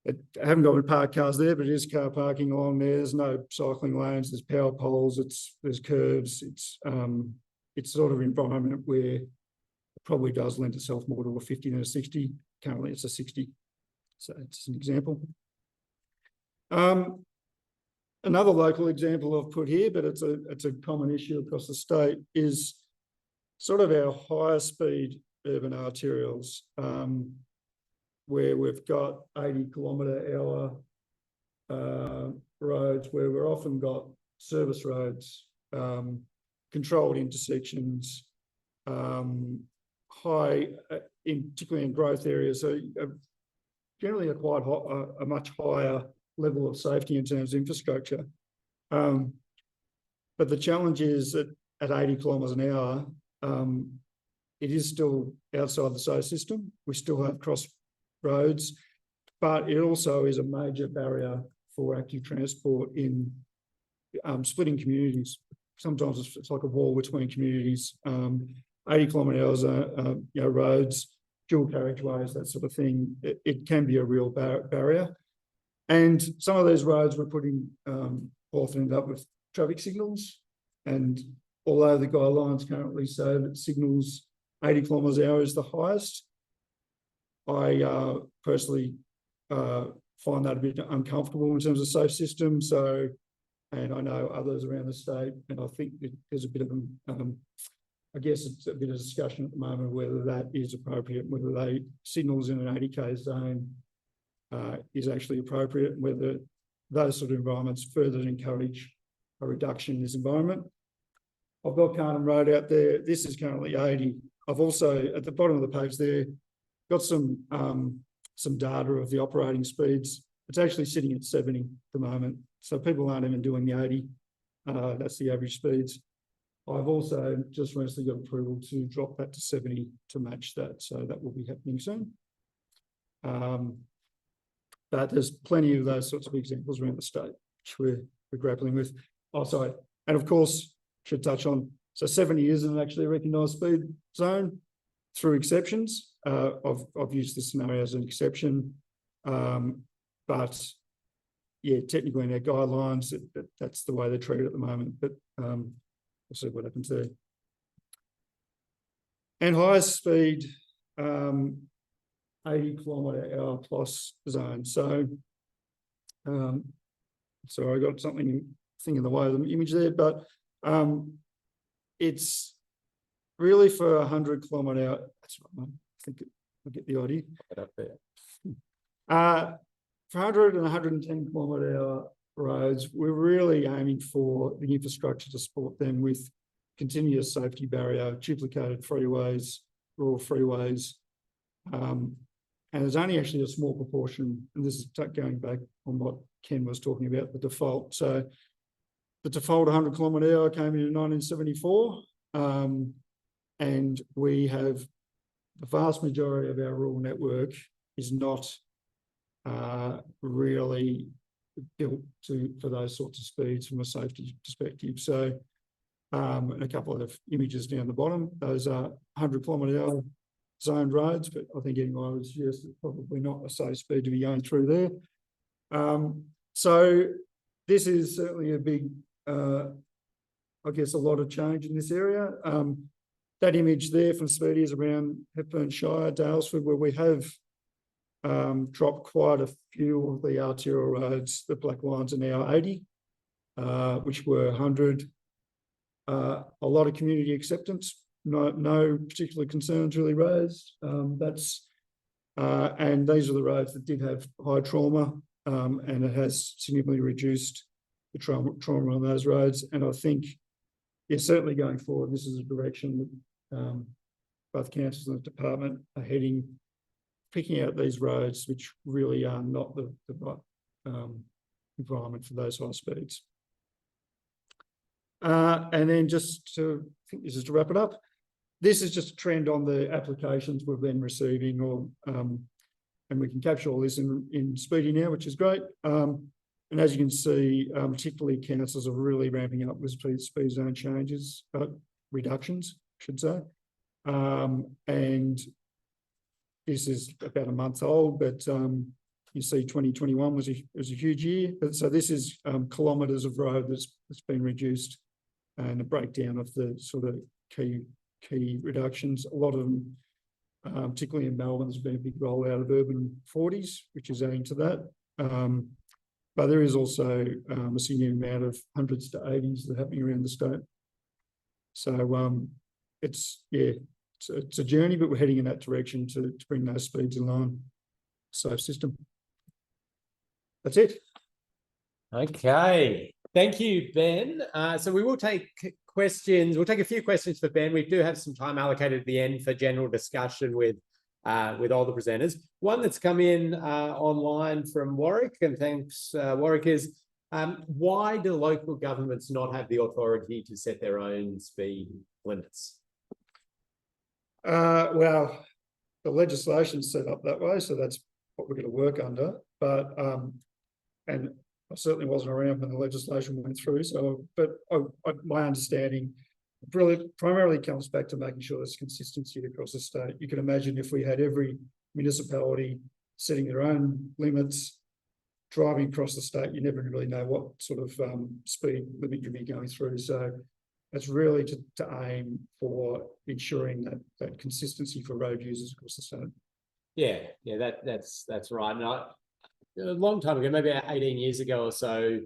C: I haven't got any parked cars there, but it is car parking along there. There's no cycling lanes. There's power poles. There's curves. It's sort of environment where it probably does lend itself more to a 50 than a 60. Currently, it's a 60. So it's an example. Another local example I've put here, but it's a common issue across the state, is sort of our higher speed urban arterials, where we've got 80-kilometre-hour roads, where we've often got service roads controlled intersections, high, particularly in growth areas, so generally a much higher level of safety in terms of infrastructure. But the challenge is that at 80 kilometres an hour, it is still outside the SO system. We still have cross roads, but it also is a major barrier for active transport in splitting communities. Sometimes it's like a wall between communities. 80 kilometre roads, dual carriageways, that sort of thing. It can be a real barrier. And some of these roads we're putting often end up with traffic signals. And although the guidelines currently say that signals 80 kilometres an hour is the highest, I personally find that a bit uncomfortable in terms of safe system. So, and I know others around the state, and I think there's a bit of I guess it's a bit of discussion at the moment whether that is appropriate, whether they signals in an 80k zone is actually appropriate, and whether those sort of environments further encourage a reduction in this environment. I've got Kenn Road out there. This is currently 80. I've also, at the bottom of the page there, got some data of the operating speeds. It's actually sitting at 70 at the moment. So people aren't even doing the 80. That's the average speeds. I've also just recently got approval to drop that to 70 to match that. So that will be happening soon. But there's plenty of those sorts of examples around the state, which we're grappling with. Oh, sorry. And of course, should touch on, so 70 isn't actually a recognised speed zone through exceptions. I've used this scenario as an exception. But yeah, technically in our guidelines, that's the way they're treated at the moment. But we'll see what happens there. And highest speed, 80 kilometre an hour plus zone. So, sorry, I got thing in the way of the image there, but it's really for 100 kilometre an hour. That's right, I think I get the idea.
A: Up there.
C: For 100 and 110 kilometre an hour roads, we're really aiming for the infrastructure to support them with continuous safety barrier, duplicated freeways, rural freeways. And there's only actually a small proportion, and this is going back on what Kenn was talking about, the default. So the default 100 kilometre an hour came in 1974, and we have the vast majority of our rural network is not really built for those sorts of speeds from a safety perspective. So, and a couple of images down the bottom, those are 100 kilometre an hour zoned roads, but I think anyone would suggest it's probably not a safe speed to be going through there. So this is certainly a big, I guess, a lot of change in this area. That image there from Speedy is around Hepburn Shire, Dalesford, where we have dropped quite a few of the arterial roads. The black lines are now 80, which were 100. A lot of community acceptance, no particular concerns really raised. And these are the roads that did have high trauma, and it has significantly reduced the trauma on those roads. And I think, yeah, certainly going forward, this is a direction that both councils and the department are heading, picking out these roads which really are not the right environment for those high speeds. And then just to, I think this is to wrap it up, this is just a trend on the applications we've been receiving, or and we can capture all this in Speedy now, which is great. And as you can see, particularly councils are really ramping up with speed zone changes, reductions, I should say. And this is about a month old, but you see 2021 was a huge year. But so this is kilometres of road that's been reduced, and a breakdown of the sort of key reductions. A lot of them, particularly in Melbourne, there's been a big rollout of urban 40s, which is adding to that. But there is also a significant amount of 100s to 80s that are happening around the state. So it's a journey, but we're heading in that direction to bring those speeds in line. Safe system. That's it.
A: Okay. Thank you, Ben. So we will take questions. We'll take a few questions for Ben. We do have some time allocated at the end for general discussion with all the presenters. One that's come in online from Warwick, and thanks, Warwick, is why do local governments not have the authority to set their own speed limits?
C: Well, the legislation's set up that way, so that's what we're going to work under. But and I certainly wasn't around when the legislation went through. So, but my understanding primarily comes back to making sure there's consistency across the state. You can imagine if we had every municipality setting their own limits, driving across the state, you never really know what sort of speed limit you'll be going through. So that's really to aim for ensuring that consistency for road users across the state.
A: Yeah, that's right. And a long time ago, maybe 18 years ago or so,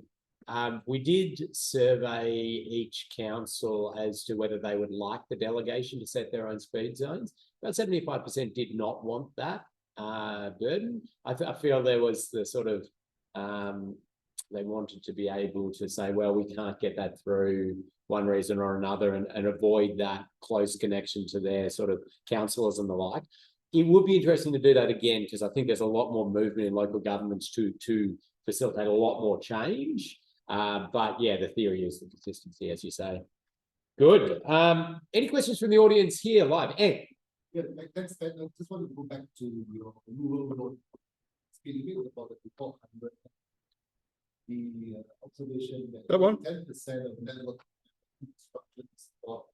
A: we did survey each council as to whether they would like the delegation to set their own speed zones. About 75% did not want that burden. I feel there was the sort of they wanted to be able to say, well, we can't get that through one reason or another, and avoid that close connection to their sort of councillors and the like. It would be interesting to do that again, because I think there's a lot more movement in local governments to facilitate a lot more change. But yeah, the theory is the consistency, as you say. Good. Any questions from the audience here live? Ed?
D: Yeah, thanks, Ben. I just want to go back to your rural road speed limit about the report 100. The observation that 10% of network construction is about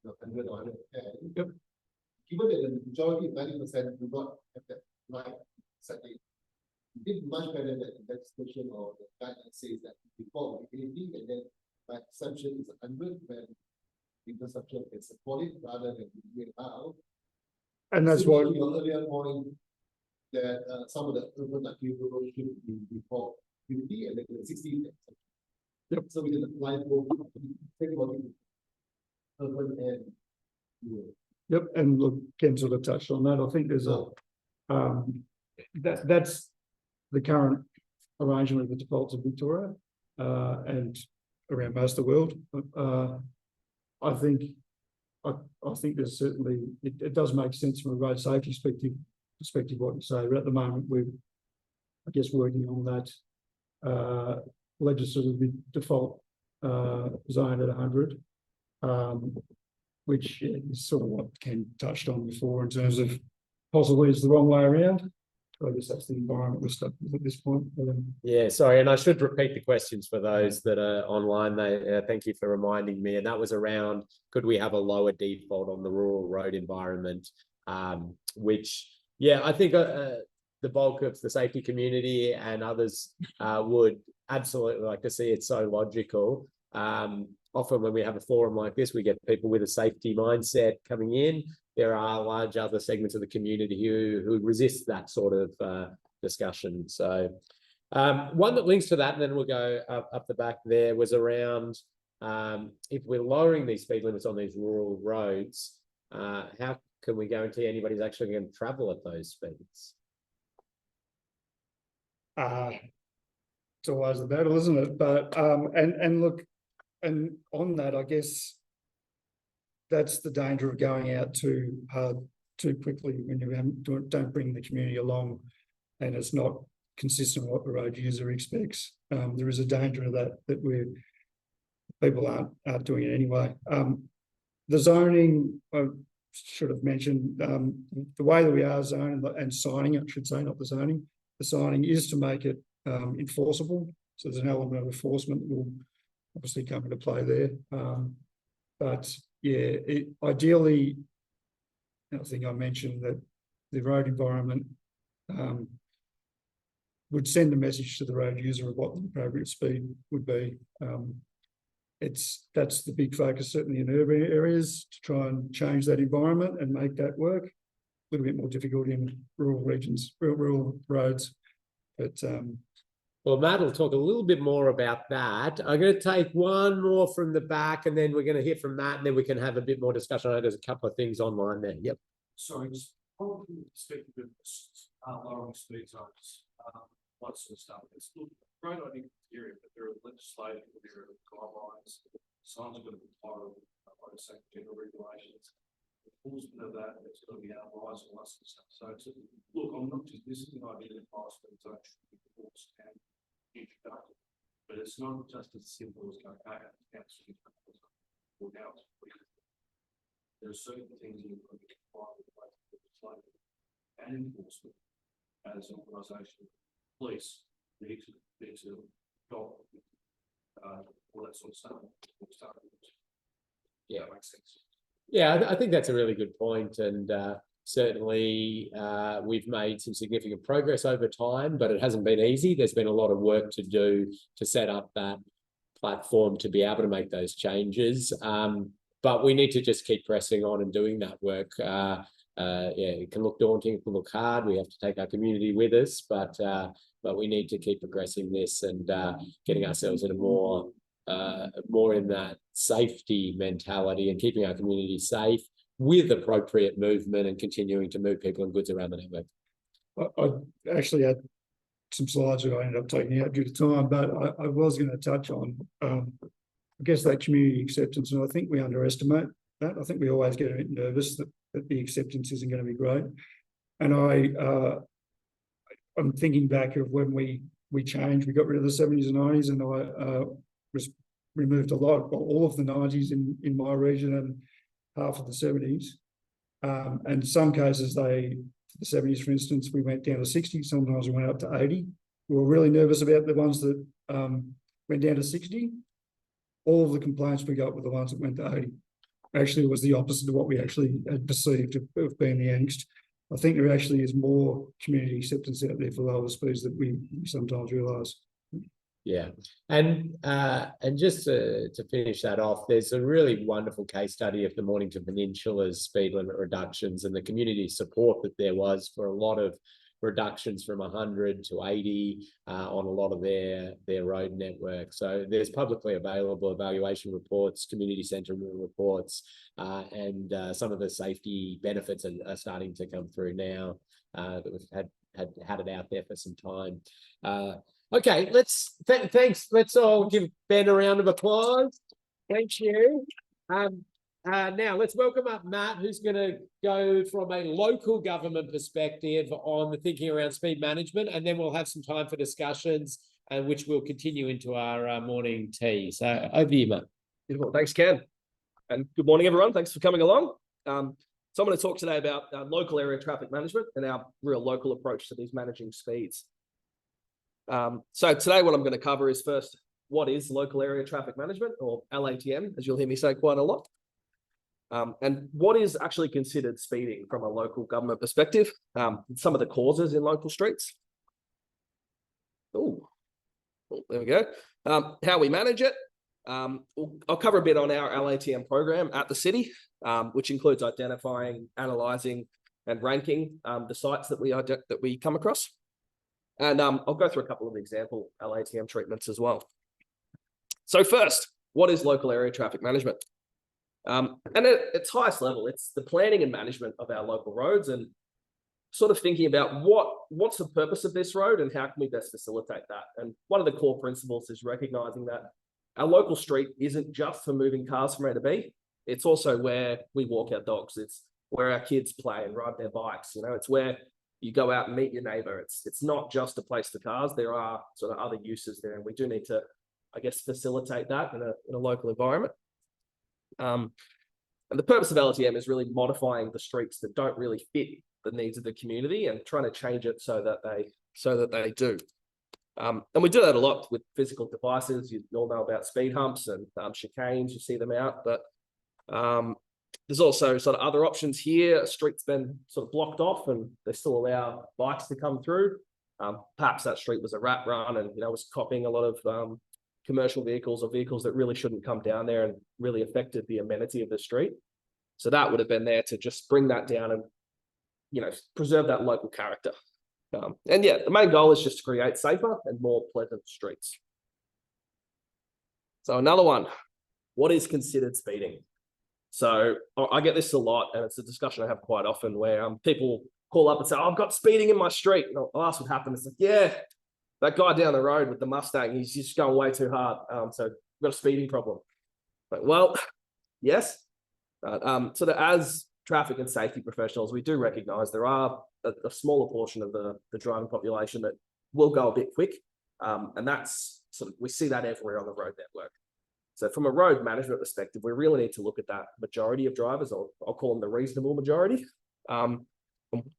D: 100 or 110.
C: Yep.
D: Given that the majority, 90%, do not have that right setting, you did much better than the legislation or the guideline says that before anything, and then by assumption is 100 when infrastructure can support it rather than doing it now.
C: And that's why
D: your earlier point that some of the urban roads should be before 50 and then 60.
C: Yep.
D: So we can apply for urban and rural.
C: Yep, and look, Ken sort of touched on that. I think there's that's the current arrangement of the defaults of Victoria and around most of the world. I think there's certainly it does make sense from a road safety perspective what you say. But at the moment we're, I guess, working on that legislative default zone at 100. Which is sort of what Ken touched on before in terms of possibly it's the wrong way around. So I guess that's the environment we're stuck with at this point.
A: Yeah, sorry, and I should repeat the questions for those that are online. They thank you for reminding me, and that was around could we have a lower default on the rural road environment, which, yeah, I think the bulk of the safety community and others would absolutely like to see it. So logical. Often when we have a forum like this, we get people with a safety mindset coming in. There are large other segments of the community who resist that sort of discussion. So one that links to that, and then we'll go up the back there, was around if we're lowering these speed limits on these rural roads, how can we guarantee anybody's actually going to travel at those speeds?
C: It's always a battle, isn't it? But and look, and on that, I guess that's the danger of going out too hard too quickly when you don't bring the community along, and it's not consistent with what the road user expects. There is a danger of that people aren't doing it anyway. The zoning, I should have mentioned, the way that we are zoning and signing, I should say, not the zoning. The signing is to make it enforceable. So there's an element of enforcement that will obviously come into play there. But yeah, ideally, I think I mentioned that the road environment would send a message to the road user of what the appropriate speed would be. That's the big focus, certainly in urban areas, to try and change that environment and make that work. A little bit more difficult in rural regions, rural roads. But
A: well, Matt will talk a little bit more about that. I'm going to take one more from the back, and then we're going to hear from Matt, and then we can have a bit more discussion. I know there's a couple of things online there. Yep.
E: Sorry, just probably speaking of lowering speed zones, that sort of stuff. It's a great idea in theory, but there are legislative, there are guidelines. signs are going to be part of general regulations. Enforcement of that, it's going to be our rise and license. So look, I'm not just dismissing the idea that enforcement zone should be enforced and introduced, but it's not just as simple as going out and council or now. There are certain things that are required with legislation and enforcement as an organisation. Police need to go all that sort of stuff.
A: Yeah.
E: That makes sense.
A: Yeah, I think that's a really good point, and certainly we've made some significant progress over time, but it hasn't been easy. There's been a lot of work to do to set up that platform to be able to make those changes. But we need to just keep pressing on and doing that work. Yeah, it can look daunting, it can look hard. We have to take our community with us, but we need to keep progressing this and getting ourselves in a more in that safety mentality and keeping our community safe with appropriate movement and continuing to move people and goods around the network.
C: I actually had some slides that I ended up taking out due to time, but I was going to touch on, I guess, that community acceptance, and I think we underestimate that. I think we always get a bit nervous that the acceptance isn't going to be great. And I'm thinking back of when we changed, we got rid of the 70s and 90s, and I was removed a lot, all of the 90s in my region and half of the 70s. And some cases, the 70s, for instance, we went down to 60. Sometimes we went up to 80. We were really nervous about the ones that went down to 60. All of the complaints we got were the ones that went to 80. Actually, it was the opposite of what we actually had perceived of being the angst. I think there actually is more community acceptance out there for lower speeds that we sometimes realise.
A: Yeah, and just to finish that off, there's a really wonderful case study of the Mornington Peninsula's speed limit reductions and the community support that there was for a lot of reductions from 100 to 80 on a lot of their road network. So there's publicly available evaluation reports, community centre reports, and some of the safety benefits are starting to come through now that we've had it out there for some time. Okay, thanks. Let's all give Ben a round of applause. Thank you. Now let's welcome up Matt, who's going to go from a local government perspective on the thinking around speed management, and then we'll have some time for discussions, which will continue into our morning tea. So over to you, Matt.
F: Beautiful. Thanks, Ken. And good morning, everyone. Thanks for coming along. So I'm going to talk today about local area traffic management and our real local approach to these managing speeds. So today what I'm going to cover is first, what is local area traffic management, or LATM, as you'll hear me say quite a lot. And what is actually considered speeding from a local government perspective, some of the causes in local streets. Oh, there we go. How we manage it. I'll cover a bit on our LATM program at the city, which includes identifying, analysing and ranking the sites that we come across. And I'll go through a couple of example LATM treatments as well. So first, what is local area traffic management? And at its highest level, it's the planning and management of our local roads and sort of thinking about what's the purpose of this road and how can we best facilitate that. And one of the core principles is recognising that our local street isn't just for moving cars from A to B. It's also where we walk our dogs. It's where our kids play and ride their bikes. You know, it's where you go out and meet your neighbour. It's not just a place for cars. There are sort of other uses there, and we do need to, I guess, facilitate that in a local environment. And the purpose of LATM is really modifying the streets that don't really fit the needs of the community and trying to change it so that they do. And we do that a lot with physical devices. You all know about speed humps and chicanes. You see them out, but there's also sort of other options here. A street's been sort of blocked off and they still allow bikes to come through. Perhaps that street was a rat run and, you know, was copying a lot of commercial vehicles or vehicles that really shouldn't come down there and really affected the amenity of the street. So that would have been there to just bring that down and, you know, preserve that local character. And yeah, the main goal is just to create safer and more pleasant streets. So another one, what is considered speeding? So I get this a lot, and it's a discussion I have quite often where people call up and say, oh, I've got speeding in my street. And I'll ask what happened. It's like, yeah, that guy down the road with the Mustang, he's just going way too hard. So we've got a speeding problem. Like, well, yes. So that as traffic and safety professionals, we do recognise there are a smaller portion of the driving population that will go a bit quick. And that's sort of, we see that everywhere on the road network. So from a road management perspective, we really need to look at that majority of drivers, or I'll call them the reasonable majority. And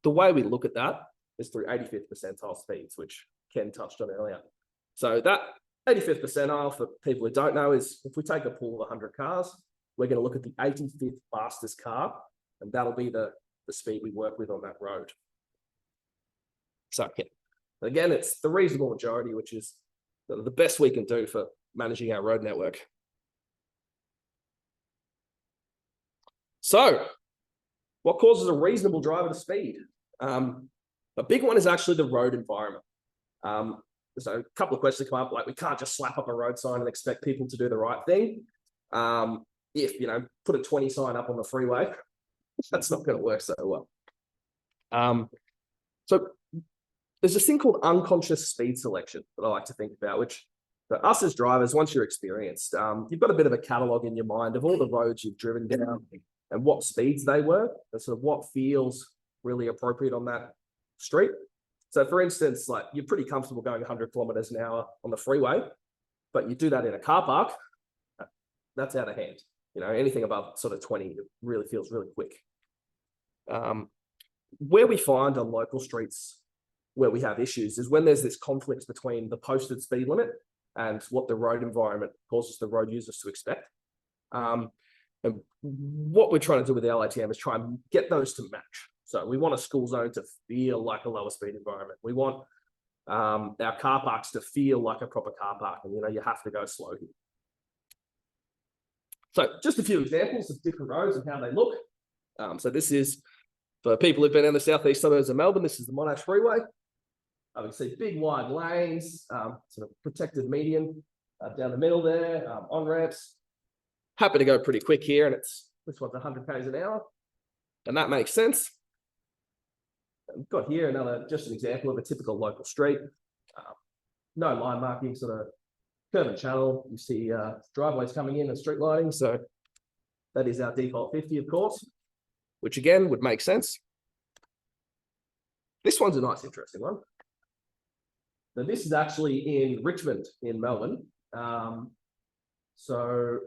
F: the way we look at that is through 85th percentile speeds, which Ken touched on earlier. So that 85th percentile, for people who don't know, is if we take a pool of 100 cars, we're going to look at the 85th fastest car, and that'll be the speed we work with on that road. So yeah, again, it's the reasonable majority, which is the best we can do for managing our road network. So what causes a reasonable driver to speed? A big one is actually the road environment. So a couple of questions come up, like we can't just slap up a road sign and expect people to do the right thing. If, you know, put a 20 sign up on the freeway, that's not going to work so well. So there's this thing called unconscious speed selection that I like to think about, which for us as drivers, once you're experienced, you've got a bit of a catalogue in your mind of all the roads you've driven down and what speeds they were, and sort of what feels really appropriate on that street. So for instance, like you're pretty comfortable going 100 kilometers an hour on the freeway, but you do that in a car park, that's out of hand. You know, anything above sort of 20, it really feels really quick. Where we find on local streets where we have issues is when there's this conflict between the posted speed limit and what the road environment causes the road users to expect. And what we're trying to do with the LATM is try and get those to match. So we want a school zone to feel like a lower speed environment. We want our car parks to feel like a proper car park, and you know, you have to go slow here. So just a few examples of different roads and how they look. So this is, for people who've been in the southeast suburbs of Melbourne, this is the Monash Freeway. We see big wide lanes, sort of protected median down the middle there, on ramps. Happy to go pretty quick here, and this one's 100 k's an hour, and that makes sense. We've got here just an example of a typical local street. No line marking, sort of curve and channel. You see driveways coming in and street lighting, so that is our default 50, of course, which again would make sense. This one's a nice, interesting one. So this is actually in Richmond in Melbourne. So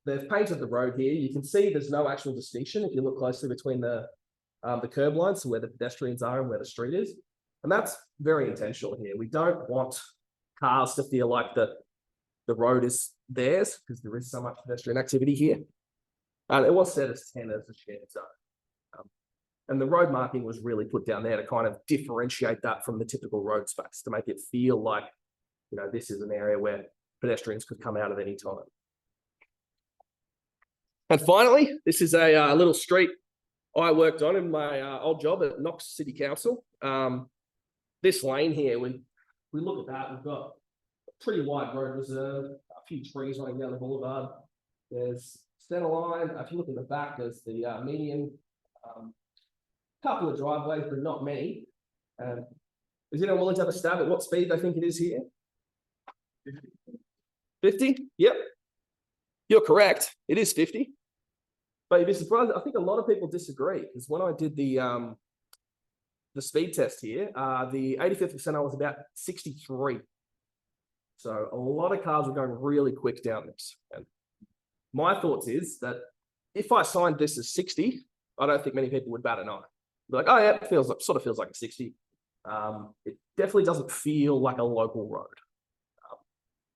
F: they've painted the road here. You can see there's no actual distinction if you look closely between the curb lines, so where the pedestrians are and where the street is. And that's very intentional here. We don't want cars to feel like the road is theirs, because there is so much pedestrian activity here. And it was set as 10 as a shared zone. And the road marking was really put down there to kind of differentiate that from the typical road space, to make it feel like, you know, this is an area where pedestrians could come out at any time. And finally, this is a little street I worked on in my old job at Knox City Council. This lane here, when we look at that, we've got a pretty wide road reserve, a few trees running down the boulevard. There's center line. If you look at the back, there's the median. Couple of driveways, but not many. Is anyone willing to have a stab at what speed they think it is here? 50? Yep. You're correct. It is 50. But you'd be surprised. I think a lot of people disagree, because when I did the speed test here, the 85th percentile was about 63. So a lot of cars were going really quick down this. And my thoughts is that if I signed this as 60, I don't think many people would bat an eye. Be like, oh yeah, it sort of feels like a 60. It definitely doesn't feel like a local road.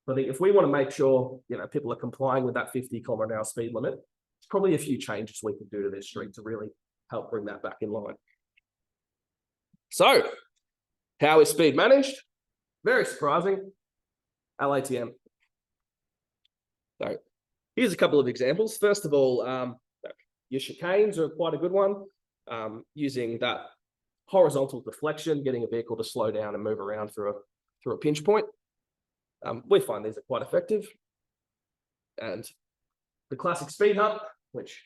F: I think if we want to make sure, you know, people are complying with that 50 km/h speed limit, there's probably a few changes we can do to this street to really help bring that back in line. So, how is speed managed? Very surprising. LATM. So, here's a couple of examples. First of all, your chicanes are quite a good one. Using that horizontal deflection, getting a vehicle to slow down and move around through a pinch point. We find these are quite effective. And the classic speed hump, which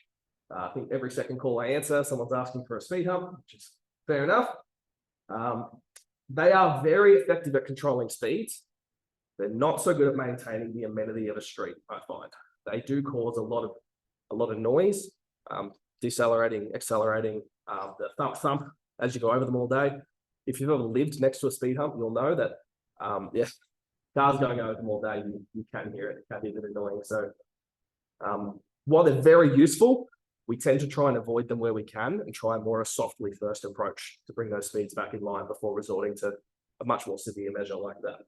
F: I think every second call I answer, someone's asking for a speed hump, which is fair enough. They are very effective at controlling speeds. They're not so good at maintaining the amenity of a street, I find. they do cause a lot of noise, decelerating, accelerating, the thump as you go over them all day. If you've ever lived next to a speed hump, you'll know that, cars going over them all day, you can hear it. It can be a bit annoying. So while they're very useful, we tend to try and avoid them where we can and try more a softly first approach to bring those speeds back in line before resorting to a much more severe measure like that.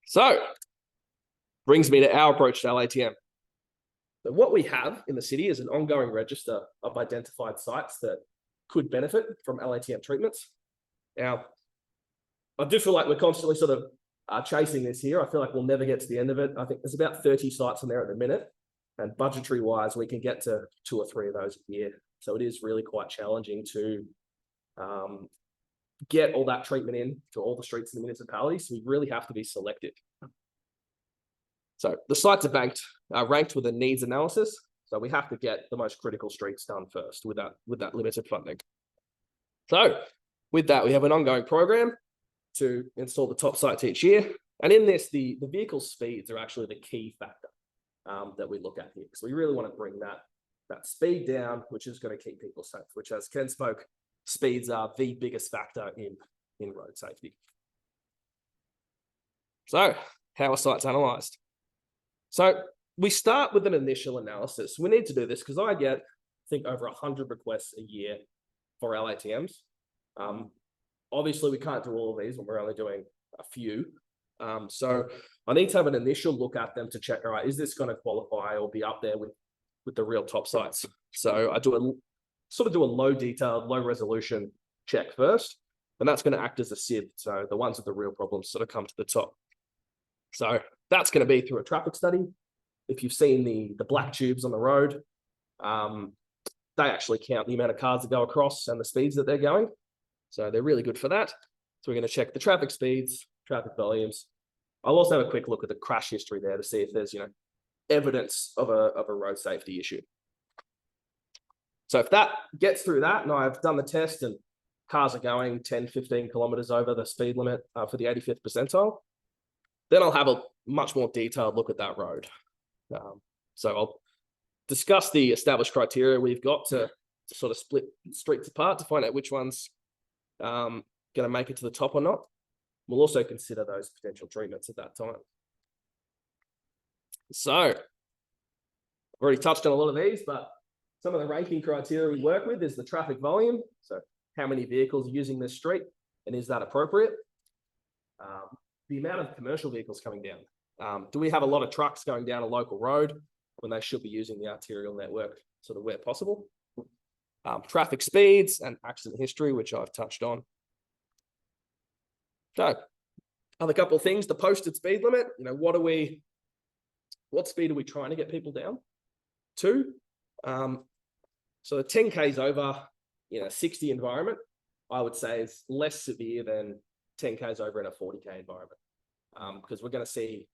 F: So, brings me to our approach to LATM. So what we have in the city is an ongoing register of identified sites that could benefit from LATM treatments. Now, I do feel like we're constantly sort of chasing this here. I feel like we'll never get to the end of it. I think there's about 30 sites in there at the minute. And budgetary wise, we can get to 2 or 3 of those a year. So it is really quite challenging to get all that treatment in to all the streets in the municipality. So we really have to be selective. So the sites are ranked with a needs analysis. So we have to get the most critical streets done first with that limited funding. So with that, we have an ongoing program to install the top sites each year. And in this, the vehicle speeds are actually the key factor that we look at here. So we really want to bring that speed down, which is going to keep people safe, which, as Ken spoke, speeds are the biggest factor in road safety. So how are sites analysed? So we start with an initial analysis. We need to do this because I get, I think, over 100 requests a year for LATMs. Obviously, we can't do all of these when we're only doing a few. So I need to have an initial look at them to check, all right, is this going to qualify or be up there with the real top sites? So I do a low detailed, low resolution check first, and that's going to act as a sieve. So the ones with the real problems sort of come to the top. So that's going to be through a traffic study. If you've seen the black tubes on the road, they actually count the amount of cars that go across and the speeds that they're going. So they're really good for that. So we're going to check the traffic speeds, traffic volumes. I'll also have a quick look at the crash history there to see if there's, evidence of a road safety issue. So if that gets through that and I've done the test and cars are going 10, 15 kilometers over the speed limit for the 85th percentile, then I'll have a much more detailed look at that road. So I'll discuss the established criteria we've got to sort of split streets apart to find out which one's going to make it to the top or not. We'll also consider those potential treatments at that time. So I've already touched on a lot of these, but some of the ranking criteria we work with is the traffic volume. So how many vehicles are using this street and is that appropriate? The amount of commercial vehicles coming down. Do we have a lot of trucks going down a local road when they should be using the arterial network sort of where possible? Traffic speeds and accident history, which I've touched on. So other couple of things, the posted speed limit, what speed are we trying to get people down to? So the 10 Ks over, 60 environment, I would say is less severe than 10 Ks over in a 40K environment. Because we're going to see,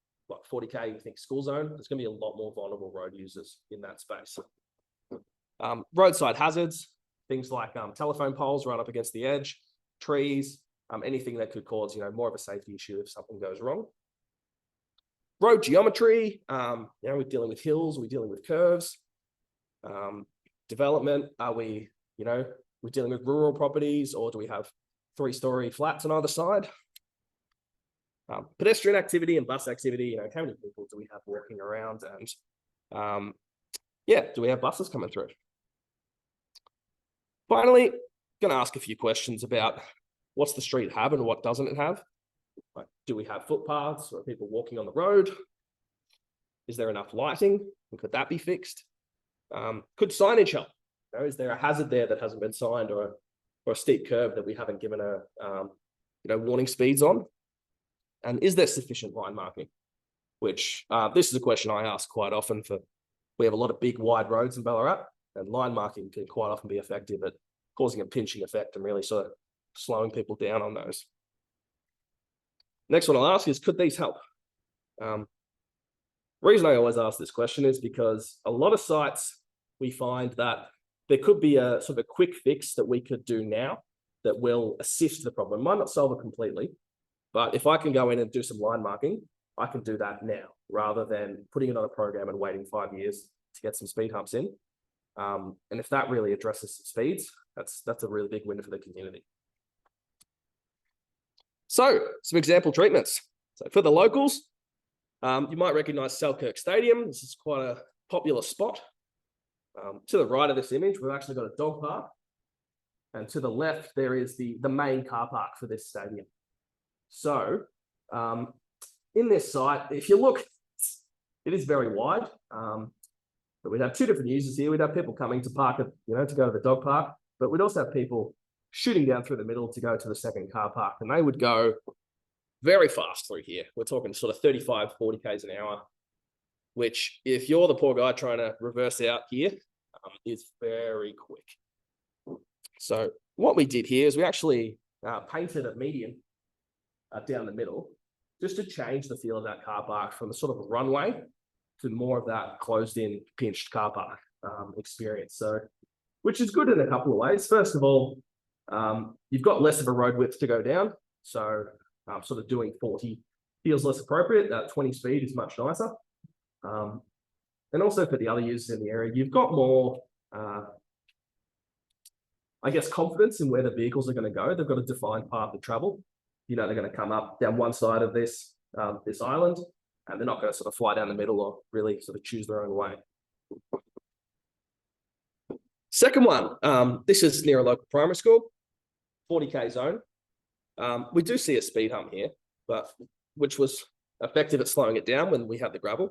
F: 40K, you think school zone, there's going to be a lot more vulnerable road users in that space. Roadside hazards, things like telephone poles right up against the edge, trees, anything that could cause, more of a safety issue if something goes wrong. Road geometry, we're dealing with hills, we're dealing with curves. Development, are we, we're dealing with rural properties, or do we have 3-story flats on either side? Pedestrian activity and bus activity, how many people do we have walking around? And do we have buses coming through? Finally, going to ask a few questions about what's the street have and what doesn't it have? Like, do we have footpaths or are people walking on the road? Is there enough lighting? And could that be fixed? Could signage help? Is there a hazard there that hasn't been signed, or a steep curve that we haven't given warning speeds on? And is there sufficient line marking? Which this is a question I ask quite often. We have a lot of big wide roads in Ballarat, and line marking can quite often be effective at causing a pinching effect and really sort of slowing people down on those. Next one I'll ask is, could these help? The reason I always ask this question is because a lot of sites, we find that there could be a sort of a quick fix that we could do now that will assist the problem. It might not solve it completely, but if I can go in and do some line marking, I can do that now rather than putting it on a program and waiting 5 years to get some speed humps in. And if that really addresses some speeds, that's a really big win for the community. So some example treatments. So for the locals, you might recognize Selkirk Stadium. This is quite a popular spot. To the right of this image, we've actually got a dog park. And to the left, there is the main car park for this stadium. So in this site, if you look, it is very wide. But we'd have two different users here. We'd have people coming to park it, to go to the dog park, but we'd also have people shooting down through the middle to go to the second car park, and they would go very fast through here. We're talking sort of 35, 40 Ks an hour, which if you're the poor guy trying to reverse out here, is very quick. So what we did here is we actually painted a median down the middle just to change the feel of that car park from the sort of runway to more of that closed-in pinched car park experience. So, which is good in a couple of ways. First of all, you've got less of a road width to go down. So sort of doing 40 feels less appropriate. That 20 speed is much nicer. And also for the other users in the area, you've got more, I guess, confidence in where the vehicles are going to go. They've got a defined path of travel. They're going to come up down one side of this island, and they're not going to sort of fly down the middle or really sort of choose their own way. Second one, this is near a local primary school, 40K zone. We do see a speed hump here, but which was effective at slowing it down when we had the gravel.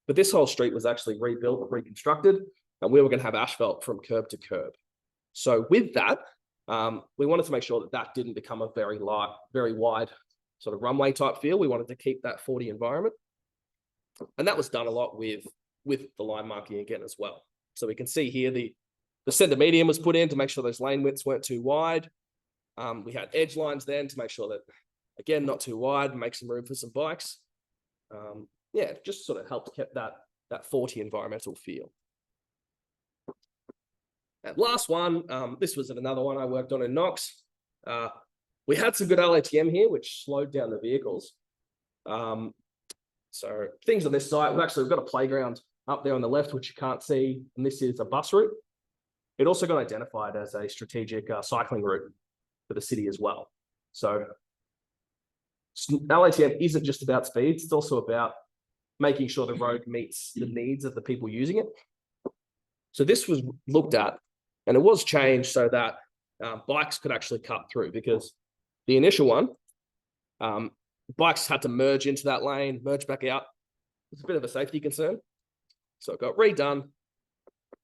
F: But this whole street was actually rebuilt, reconstructed, and we were going to have asphalt from curb to curb. So with that, we wanted to make sure that that didn't become a very wide sort of runway type feel. We wanted to keep that 40 environment. And that was done a lot with the line marking again as well. So we can see here the center median was put in to make sure those lane widths weren't too wide. We had edge lines then to make sure that, again, not too wide, make some room for some bikes. Yeah, it just sort of helped keep that 40 environmental feel. And last one, this was another one I worked on in Knox. We had some good LATM here, which slowed down the vehicles. So things on this site, we've got a playground up there on the left, which you can't see, and this is a bus route. It also got identified as a strategic cycling route for the city as well. So LATM isn't just about speed, it's also about making sure the road meets the needs of the people using it. So this was looked at, and it was changed so that bikes could actually cut through, because the initial one, bikes had to merge into that lane, merge back out. It's a bit of a safety concern. So it got redone.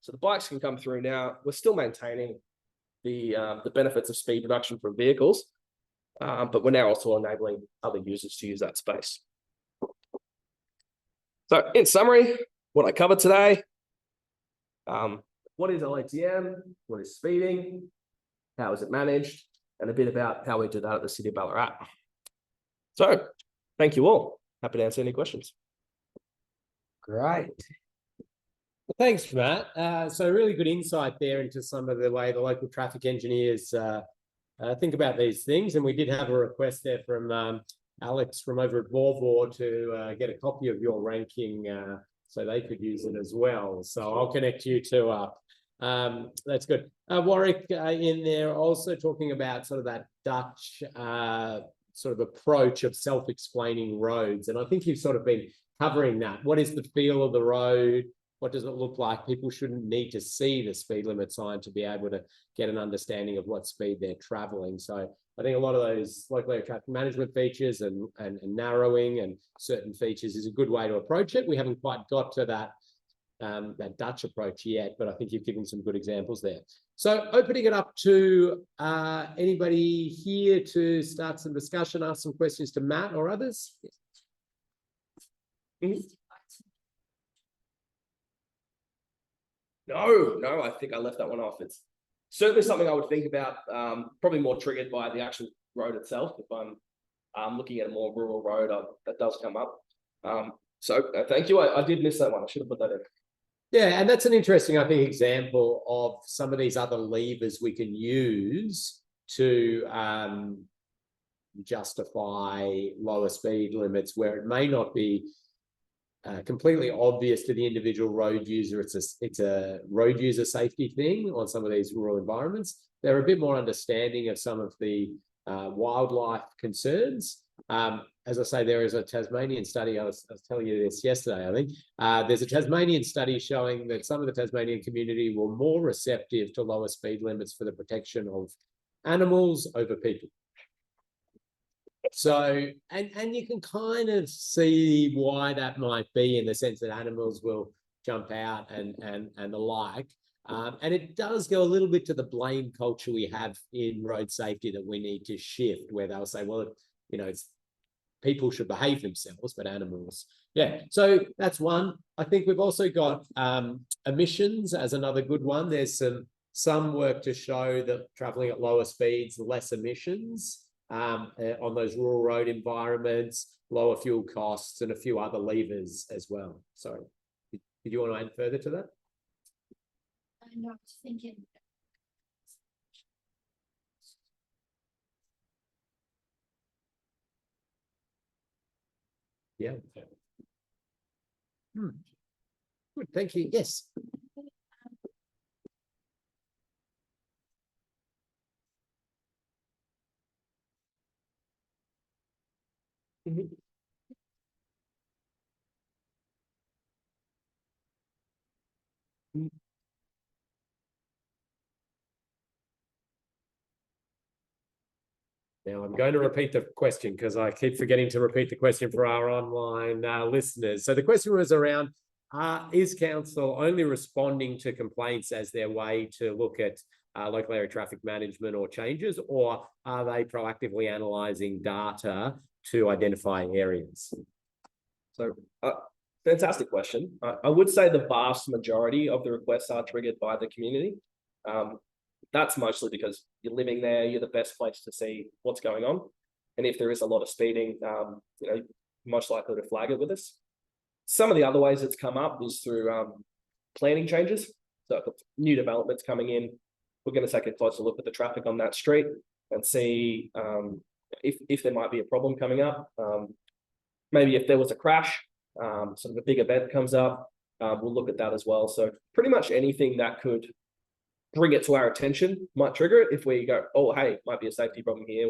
F: So the bikes can come through now. We're still maintaining the benefits of speed reduction from vehicles, but we're now also enabling other users to use that space. So in summary, what I covered today, what is LATM? What is speeding? How is it managed? And a bit about how we do that at the City of Ballarat. So thank you all. Happy to answer any questions.
A: Great. Well, thanks, Matt. So really good insight there into some of the way the local traffic engineers think about these things. And we did have a request there from Alex from over at Vorvor to get a copy of your ranking so they could use it as well. So I'll connect you to that's good. Warwick in there also talking about sort of that Dutch sort of approach of self-explaining roads. And I think you've sort of been covering that. What is the feel of the road? What does it look like? People shouldn't need to see the speed limit sign to be able to get an understanding of what speed they're traveling. So I think a lot of those local area traffic management features and narrowing and certain features is a good way to approach it. We haven't quite got to that Dutch approach yet, but I think you've given some good examples there. So opening it up to anybody here to start some discussion, ask some questions to Matt or others. No, I think I left that one off. It's certainly something I would think about, probably more triggered by the actual road itself. If I'm looking at a more rural road, that does come up. So thank you. I did miss that one. I should have put that in. Yeah, and that's an interesting, I think, example of some of these other levers we can use to justify lower speed limits where it may not be completely obvious to the individual road user. It's a road user safety thing on some of these rural environments. They're a bit more understanding of some of the wildlife concerns. As I say, there is a Tasmanian study, I was telling you this yesterday, I think. There's a Tasmanian study showing that some of the Tasmanian community were more receptive to lower speed limits for the protection of animals over people. So, and you can kind of see why that might be, in the sense that animals will jump out and the like. And it does go a little bit to the blame culture we have in road safety that we need to shift, where they'll say, well, you know, it's people should behave themselves, but animals. Yeah, so that's one. I think we've also got emissions as another good one. There's some work to show that traveling at lower speeds, less emissions on those rural road environments, lower fuel costs, and a few other levers as well. So did you want to add further to that?
G: I'm not thinking.
A: Yeah. Good, thank you. Yes. Mhm. Now I'm going to repeat the question because I keep forgetting to repeat the question for our online listeners. So the question was around, is council only responding to complaints as their way to look at local area traffic management or changes, or are they proactively analysing data to identify areas?
F: So, fantastic question. I would say the vast majority of the requests are triggered by the community. That's mostly because you're living there, you're the best place to see what's going on. And if there is a lot of speeding, you know, most likely to flag it with us. Some of the other ways it's come up is through planning changes. So if new developments coming in, we're going to take a closer look at the traffic on that street and see if there might be a problem coming up. Maybe if there was a crash, sort of a big event comes up, we'll look at that as well. So pretty much anything that could bring it to our attention might trigger it. If we go, oh, hey, might be a safety problem here,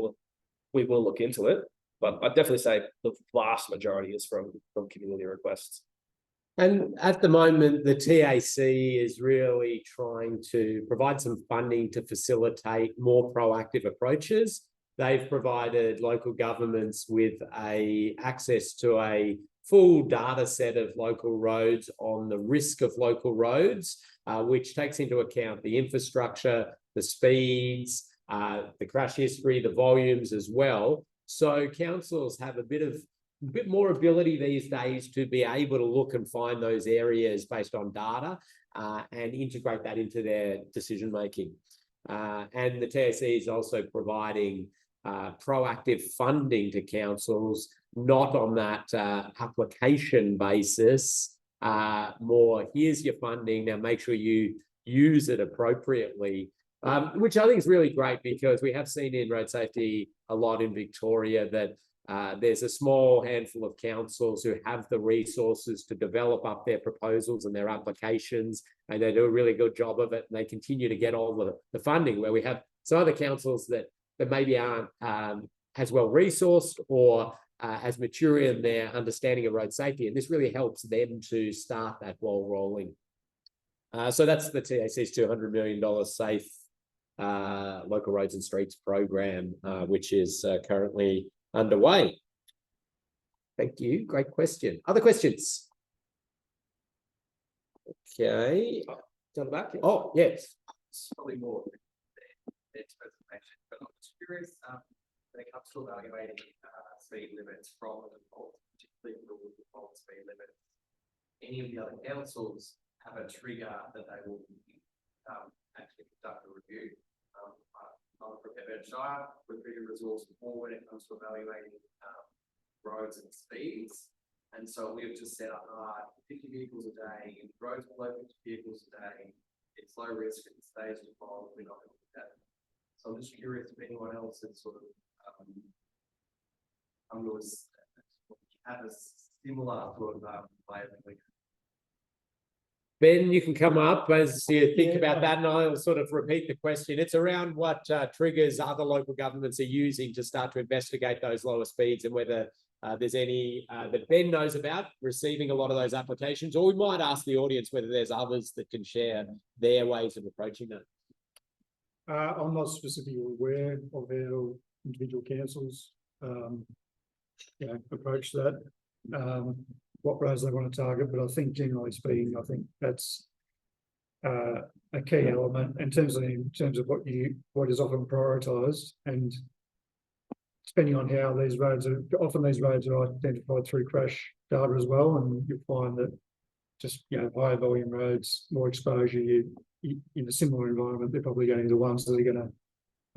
F: we will look into it. But I'd definitely say the vast majority is from community requests.
A: And at the moment, the TAC is really trying to provide some funding to facilitate more proactive approaches. They've provided local governments with access to a full data set of local roads on the risk of local roads, which takes into account the infrastructure, the speeds, the crash history, the volumes as well. So councils have a bit more ability these days to be able to look and find those areas based on data and integrate that into their decision making. And the TAC is also providing proactive funding to councils, not on that application basis, more here's your funding, now make sure you use it appropriately, which I think is really great, because we have seen in road safety a lot in Victoria that there's a small handful of councils who have the resources to develop up their proposals and their applications, and they do a really good job of it, and they continue to get all the funding, where we have some other councils that maybe aren't as well resourced or as mature in their understanding of road safety, and this really helps them to start that ball rolling. So that's the TAC's $200 million safe local roads and streets program, which is currently underway. Thank you. Great question. Other questions? Okay. Down the back. Oh, yes.
H: It's probably more its presentation, but I'm just curious when it comes to evaluating speed limits from the default, particularly the default speed limits. Any of the other councils have a trigger that they will actually conduct a review. I'm prepared to Shire with bigger resource more when it comes to evaluating roads and speeds. And so we've just set up 50 vehicles a day, roads below 50 vehicles a day. It's low risk, it stays default, we're not going to do that. So I'm just curious if anyone else has sort of was have a similar sort of way of thinking.
A: Ben, you can come up as you think
C: Yeah.
A: about that, and I'll sort of repeat the question. It's around what triggers other local governments are using to start to investigate those lower speeds, and whether there's any that Ben knows about receiving a lot of those applications, or we might ask the audience whether there's others that can share their ways of approaching that.
C: I'm not specifically aware of how individual councils, approach that. What roads they want to target, but I think generally speaking, I think that's a key element in terms of what is often prioritised, and depending on how these roads are identified through crash data as well, and you find that just higher volume roads, more exposure, you in a similar environment, they're probably going to be the ones that are going to,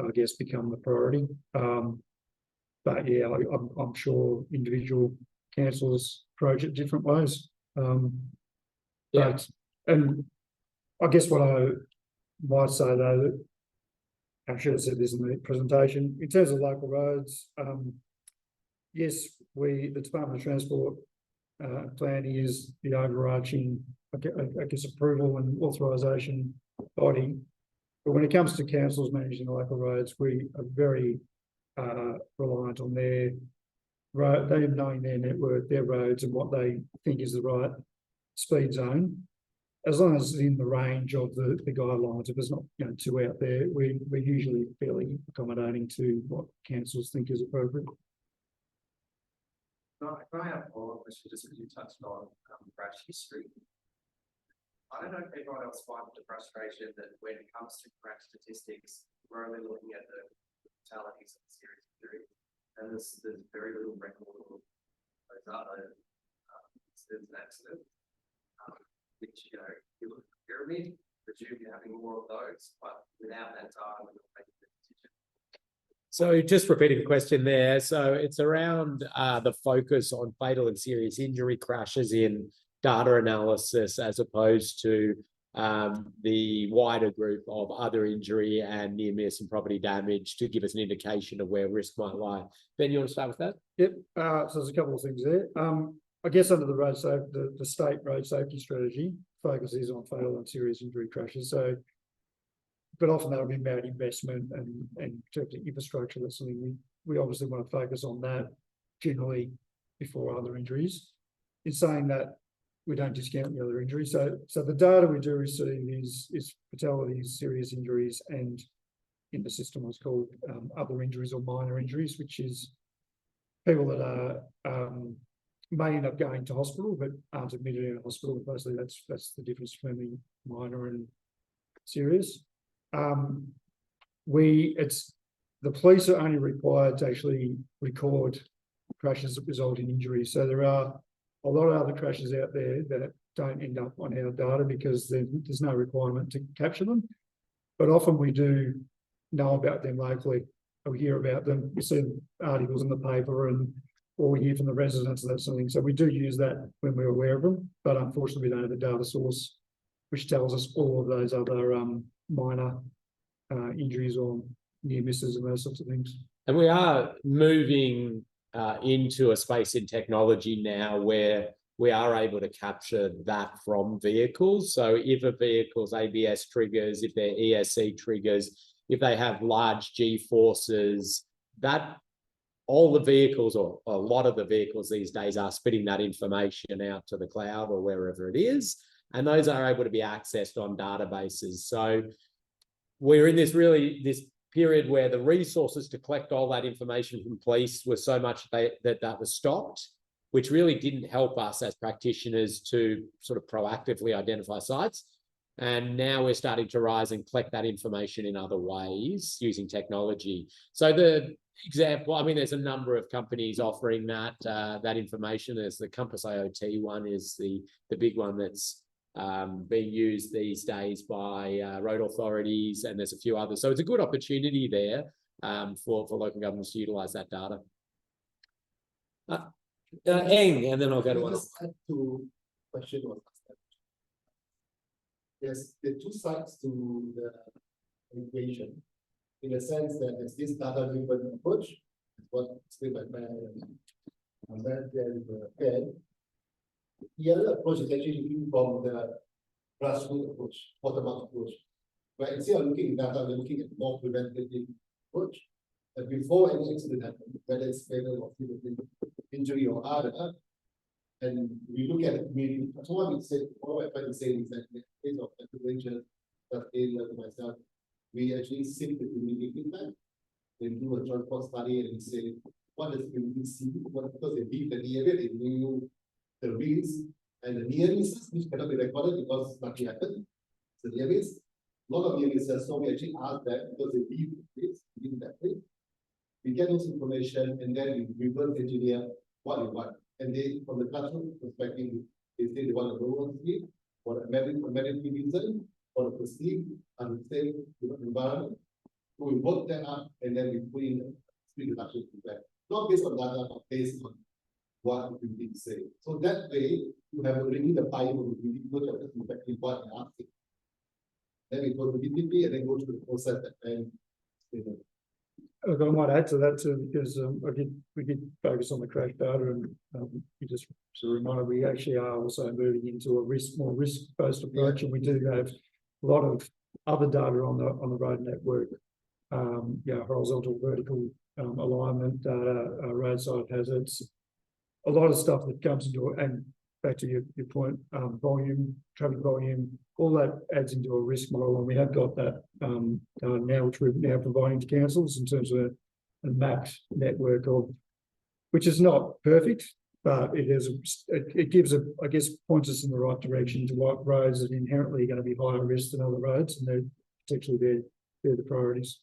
C: I guess, become the priority. But yeah, I'm sure individual councils approach it different ways. But, and I guess what I might say though, that I should have said this in the presentation, in terms of local roads, yes, the Department of Transport planning is the overarching, I guess, approval and authorisation body. But when it comes to councils managing the local roads, we are very reliant on their road, they knowing their network, their roads, and what they think is the right speed zone. As long as it's in the range of the guidelines, if it's not too out there, we're usually fairly accommodating to what councils think is appropriate.
H: Can I have a follow-up question, just because you touched on crash history? I don't know if everyone else finds the frustration that when it comes to crash statistics, we're only looking at the fatalities and serious injuries, and there's very little record of those other incidents and accidents. Which, you look at the pyramid, presume you're having more of those, but without that data, we're not making the decision.
A: So just repeating the question there. So it's around the focus on fatal and serious injury crashes in data analysis, as opposed to the wider group of other injury and near miss and property damage, to give us an indication of where risk might lie. Ben, you want to start with that?
C: Yep. So there's a couple of things there. I guess under the state road safety strategy focuses on fatal and serious injury crashes. So, but often that'll be about investment and infrastructure. That's something we obviously want to focus on that generally before other injuries. In saying that, we don't discount the other injuries. So the data we do receive is fatalities, serious injuries, and in the system what's called other injuries or minor injuries, which is people that are may end up going to hospital but aren't admitted in a hospital. Basically, that's the difference between the minor and serious. The police are only required to actually record crashes that result in injuries. So there are a lot of other crashes out there that don't end up on our data because there's no requirement to capture them. But often we do know about them locally, or we hear about them. We see articles in the paper, or we hear from the residents and that sort of thing. So we do use that when we're aware of them, but unfortunately we don't have a data source which tells us all of those other minor injuries or near misses and those sorts of things.
A: And we are moving into a space in technology now where we are able to capture that from vehicles. So if a vehicle's ABS triggers, if their ESC triggers, if they have large G-forces, that all the vehicles, or a lot of the vehicles these days, are spitting that information out to the cloud or wherever it is. And those are able to be accessed on databases. So we're in this period where the resources to collect all that information from police were so much that was stopped, which really didn't help us as practitioners to sort of proactively identify sites. And now we're starting to rise and collect that information in other ways using technology. So the example, I mean, there's a number of companies offering that information. There's the Compass IoT one is the big one that's being used these days by road authorities, and there's a few others. So it's a good opportunity there for local governments to utilise that data. Eng, and then I'll go to one.
D: Just add to question was asked. There's the two sides to the equation, in the sense that there's this data-driven approach, what explained by Kenn. The other approach is actually looking from the grassroots approach, bottom-up approach. But instead of looking at data, we're looking at more preventative approach. And before any accident happens, whether it's fatal or physical injury or other, and we look at the community. So what I'm trying to say is that in the case of intervention, that area to myself, we actually seek the community feedback. Then do a joint force study and we say, what does the community see? What, because they leave the area, they knew the risks and the near misses, which cannot be recorded because nothing happened. So near miss, a lot of near misses, so we actually ask that because they leave that way. We get this information and then we reverse engineer what we want. And they, from the classroom perspective, they say they want a lower speed, for a medical reason, or a perceived unsafe environment. So we work that up and then we put in speed reduction feedback. Not based on data, but based on what we did say. So that way, you have already the file of the video that is exactly what they're asking. Then we go to BTP and then go to the process and
C: I might add to that too, because we did focus on the crash data, and you just as a reminder, we actually are also moving into a more risk-based approach, and we do have a lot of other data on the road network, horizontal, vertical alignment data, roadside hazards, a lot of stuff that comes into it, and back to your point, volume, traffic volume, all that adds into a risk model, and we have got that now, which we're now providing to councils in terms of a mapped network of, which is not perfect, but it gives I guess, points us in the right direction to what roads are inherently going to be higher risk than other roads, and they're particularly they're the priorities.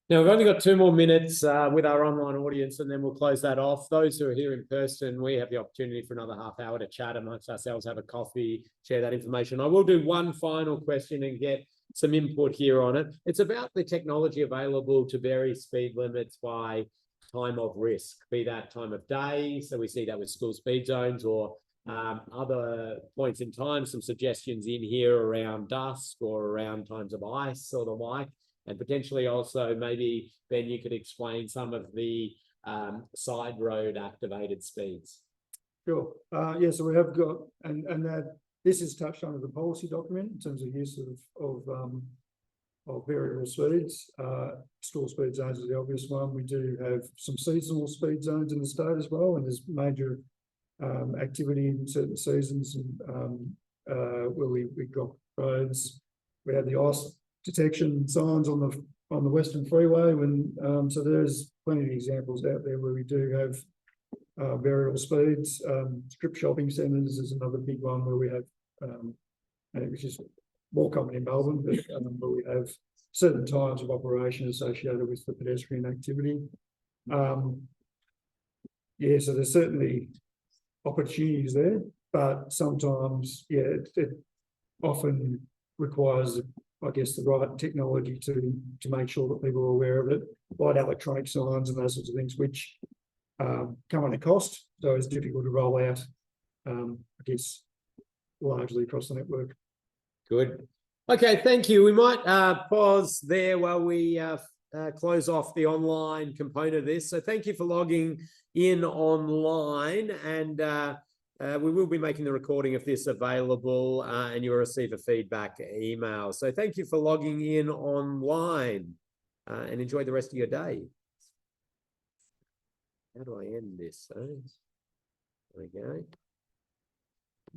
A: Now, we've only got 2 more minutes with our online audience, and then we'll close that off. Those who are here in person, we have the opportunity for another half hour to chat amongst ourselves, have a coffee, share that information. I will do one final question and get some input here on it. It's about the technology available to vary speed limits by time of risk, be that time of day. So we see that with school speed zones or other points in time, some suggestions in here around dusk or around times of ice or the like. And potentially also maybe, Ben, you could explain some of the side road activated speeds.
C: Sure. Yeah, so we have got, and that this is touched on in the policy document in terms of use of variable speeds. School speed zones is the obvious one. We do have some seasonal speed zones in the state as well, and there's major activity in certain seasons and where we've got roads. We have the ice detection signs on the Western Freeway, when so there's plenty of examples out there where we do have variable speeds. Strip shopping centres is another big one where we have, which is more common in Melbourne, but where we have certain times of operation associated with the pedestrian activity. Yeah, so there's certainly opportunities there, but sometimes, yeah, it often requires, I guess, the right technology to make sure that people are aware of it, like electronic signs and those sorts of things, which come at a cost. So it's difficult to roll out, I guess, largely across the network.
A: Good. Okay, thank you. We might pause there while we close off the online component of this. So thank you for logging in online, and we will be making the recording of this available, and you'll receive a feedback email. So thank you for logging in online, and enjoy the rest of your day. How do I end this? There we go.